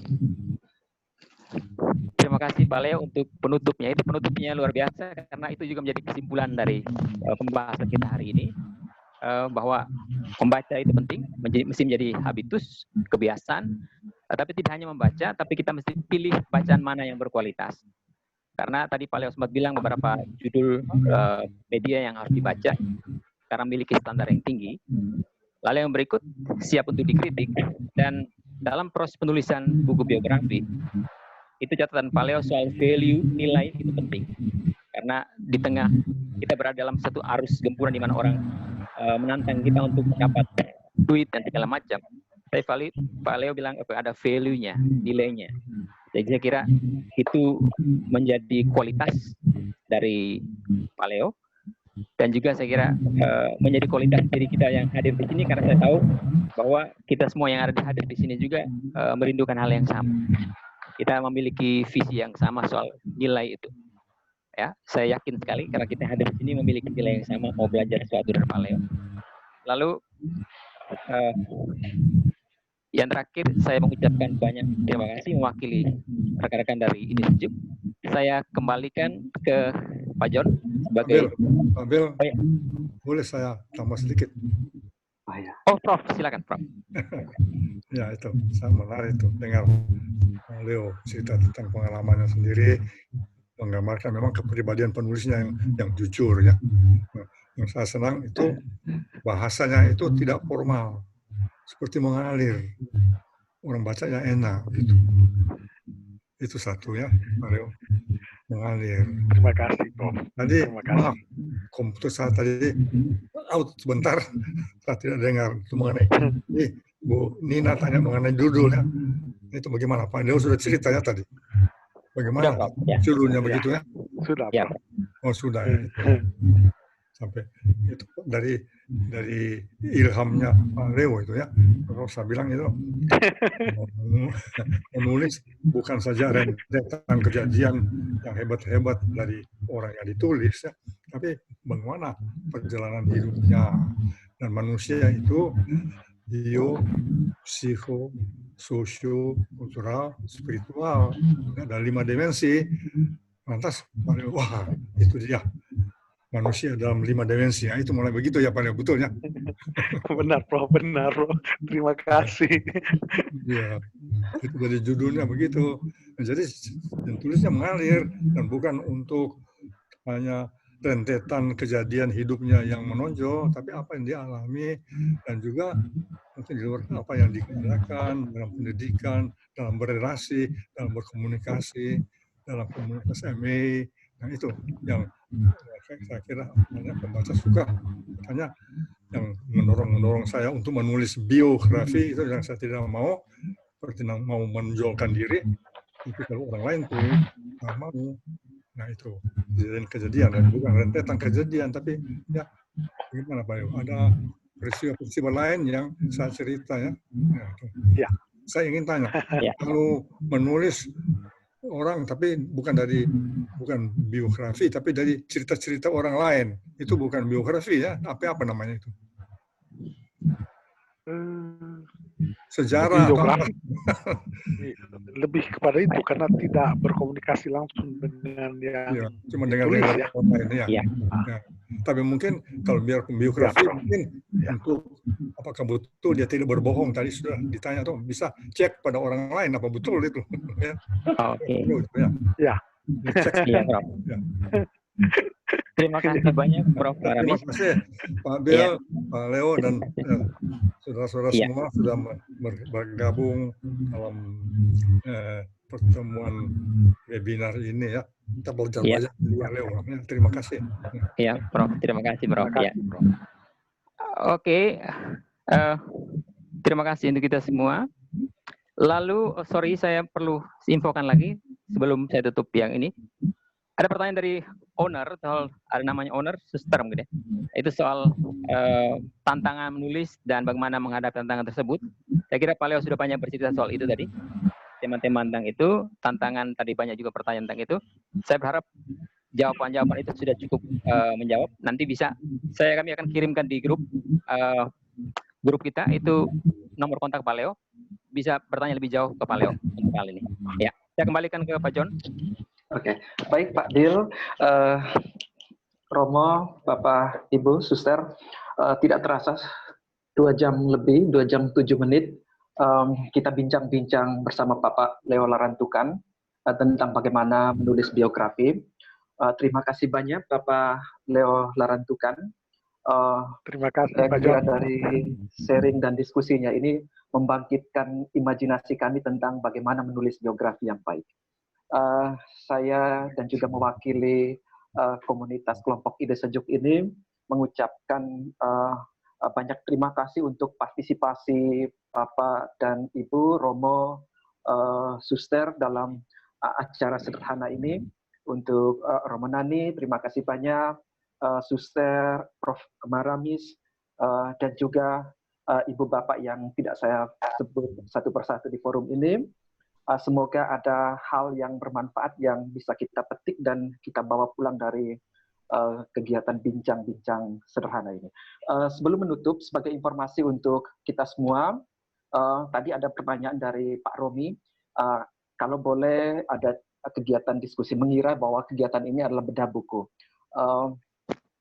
Terima kasih Pak Leo untuk penutupnya. Itu penutupnya luar biasa, karena itu juga menjadi kesimpulan dari pembahasan kita hari ini, bahwa membaca itu penting, mesti menjadi habitus, kebiasaan. Tapi tidak hanya membaca, tapi kita mesti pilih bacaan mana yang berkualitas. Karena tadi Pak Leo sempat bilang beberapa judul media yang harus dibaca karena memiliki standar yang tinggi. Lalu yang berikut, siap untuk dikritik. Dan dalam proses penulisan buku biografi, itu catatan Pak Leo soal value, nilai itu penting. Karena di tengah kita berada dalam satu arus gempuran di mana orang menantang kita untuk mendapat duit dan segala macam. Tapi Pak Leo bilang ada value-nya, nilainya. Jadi saya kira itu menjadi kualitas dari Pak Leo, dan juga saya kira menjadi kualitas diri kita yang hadir di sini, karena saya tahu bahwa kita semua yang hadir di sini juga merindukan hal yang sama. Kita memiliki visi yang sama soal nilai itu. Ya, saya yakin sekali karena kita hadir di sini memiliki nilai yang sama, mau belajar sesuatu dari Pak Leo. Lalu yang terakhir, saya mengucapkan banyak terima kasih mewakili rekan-rekan dari Inisejuk. Saya kembalikan ke Pak John sebagai Pak Bill, boleh saya tambah sedikit? Oh, Prof, silakan, Prof. Ya, itu saya menarik itu dengar Pak Leo cerita tentang pengalamannya sendiri, menggambarkan memang kepribadian penulisnya yang jujur ya. Yang saya senang itu bahasanya itu tidak formal, seperti mengalir, orang bacanya enak gitu. Itu satu ya, Mario, mengalir. Terima kasih, Prof. Tadi maaf, komputer saya tadi out sebentar, saya tidak dengar itu mengenai. Ini Bu Nina tanya mengenai judulnya. Itu bagaimana? Pak Leo sudah ceritanya tadi. Bagaimana judulnya begitu ya? Sudah. Ya. Oh sudah ya. Sampai itu dari ilhamnya Pak Leo itu ya. Kalau saya bilang itu menulis bukan saja rentetan kejadian yang hebat-hebat dari orang yang ditulis ya, tapi bagaimana perjalanan hidupnya. Dan manusia itu bio, psiko, sosio, kultural, spiritual, ada 5 dimensi. Lantas, wah itu dia manusia dalam 5 dimensi. Nah, itu mulai begitu ya paling betulnya. Benar, Prof. Benar, Prof. Terima kasih. Ya, itu dari judulnya begitu. Nah, jadi yang tulisnya mengalir dan bukan untuk hanya rentetan kejadian hidupnya yang menonjol, tapi apa yang dia alami dan juga mungkin di luar apa yang dikerjakan dalam pendidikan, dalam berrelasi, dalam berkomunikasi, dalam komunitas MA. Nah itu yang saya kira banyak pembaca suka. Makanya yang mendorong saya untuk menulis biografi itu yang saya tidak mau, seperti mau menonjolkan diri. Tapi kalau orang lain tulis, nggak mau. Nah itu kejadian dan bukan rentetan kejadian, tapi ya bagaimana Pak Yo? Ada peristiwa-peristiwa lain yang saya cerita ya. Ya. Saya ingin tanya, kalau menulis orang tapi bukan biografi tapi dari cerita-cerita orang lain, itu bukan biografi ya, apa namanya itu? Sejarah biografi. Lebih kepada itu karena tidak berkomunikasi langsung dengan yang cuma dengan orang lain ya. Tapi mungkin kalau biar biografi mungkin untuk apakah betul dia tidak berbohong, tadi sudah ditanya tuh, bisa cek pada orang lain apa betul itu. Ya. Oke. Ya. Iya, Prof. Terima kasih banyak Prof. Maramis. Terima kasih Pak Bill, Pak Leo dan saudara-saudara semua sudah bergabung dalam pertemuan webinar ini ya. Kita belajar banyak dari Pak Leo. Terima kasih. Iya, Prof. Terima kasih, Prof. Ya. Oke. Terima kasih untuk kita semua. Lalu, sorry, saya perlu infokan lagi sebelum saya tutup yang ini. Ada pertanyaan dari owner, soal ada namanya owner, suster mungkin ya. Itu soal tantangan menulis dan bagaimana menghadapi tantangan tersebut. Saya kira Pak Leo sudah banyak bercerita soal itu tadi. Teman-teman tentang itu, tantangan tadi banyak juga pertanyaan tentang itu. Saya berharap jawaban-jawaban itu sudah cukup menjawab. Nanti bisa kami akan kirimkan di grup kita, itu nomor kontak Pak Leo. Bisa bertanya lebih jauh ke Pak Leo untuk hal ini. Ya, saya kembalikan ke Pak John. Oke, baik Pak Dil, Romo, Bapak, Ibu, Suster, tidak terasa 2 jam lebih, 2 jam 7 menit, kita bincang-bincang bersama Bapak Leo Larantukan tentang bagaimana menulis biografi. Terima kasih banyak Bapak Leo Larantukan. Terima kasih Pak John. Dari sharing dan diskusinya ini membangkitkan imajinasi kami tentang bagaimana menulis biografi yang baik. Saya dan juga mewakili komunitas kelompok Ide Sejuk ini mengucapkan banyak terima kasih untuk partisipasi Bapak dan Ibu, Romo, Suster dalam acara sederhana ini. Untuk Romo Nani, terima kasih banyak, Suster, Prof. Maramis, dan juga Ibu Bapak yang tidak saya sebut satu persatu di forum ini. Semoga ada hal yang bermanfaat yang bisa kita petik dan kita bawa pulang dari kegiatan bincang-bincang sederhana ini. Sebelum menutup, sebagai informasi untuk kita semua, tadi ada pertanyaan dari Pak Romi, kalau boleh ada kegiatan diskusi, mengira bahwa kegiatan ini adalah bedah buku.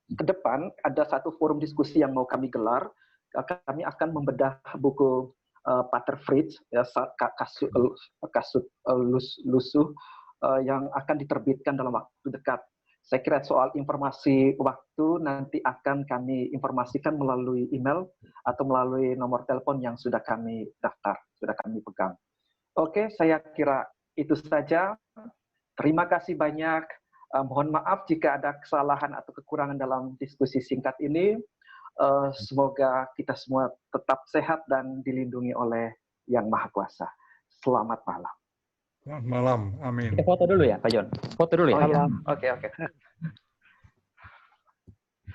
Ke depan ada satu forum diskusi yang mau kami gelar, kami akan membedah buku Pater Fritz, ya, Kasut Lusuh, yang akan diterbitkan dalam waktu dekat. Saya kira soal informasi waktu nanti akan kami informasikan melalui email atau melalui nomor telepon yang sudah kami daftar, sudah kami pegang. Oke, saya kira itu saja. Terima kasih banyak. Mohon maaf jika ada kesalahan atau kekurangan dalam diskusi singkat ini. Semoga kita semua tetap sehat dan dilindungi oleh Yang Maha Kuasa. Selamat malam. Selamat malam. Amin. Kita foto dulu ya, Pak John. Foto dulu ya. Oke.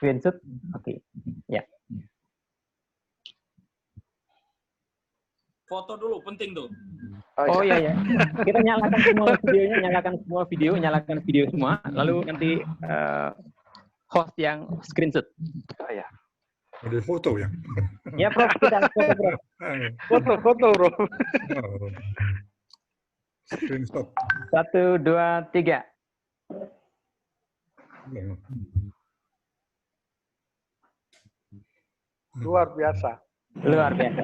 Screenshot. Oke. Ya. foto dulu, penting tuh. Oh iya ya. Kita nyalakan semua videonya, nyalakan video semua, lalu nanti host yang screenshot. Oh ya. Ada foto ya? Ya, Prof, kita foto, Prof. Foto, Bro. Screenshot. 1, 2, 3. Luar biasa. Luar biasa.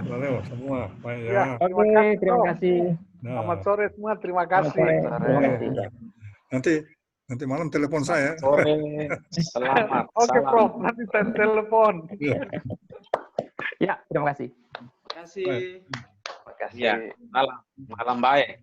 Valeo semua. Baik ya. Ya, Oke, terima kasih. Selamat sore semua, terima kasih. Terima kasih. Nanti malam telepon saya. Sore. Selamat. Oke, Salam. Prof. Nanti saya telepon. Ya, terima kasih. Terima kasih. Ya, malam baik.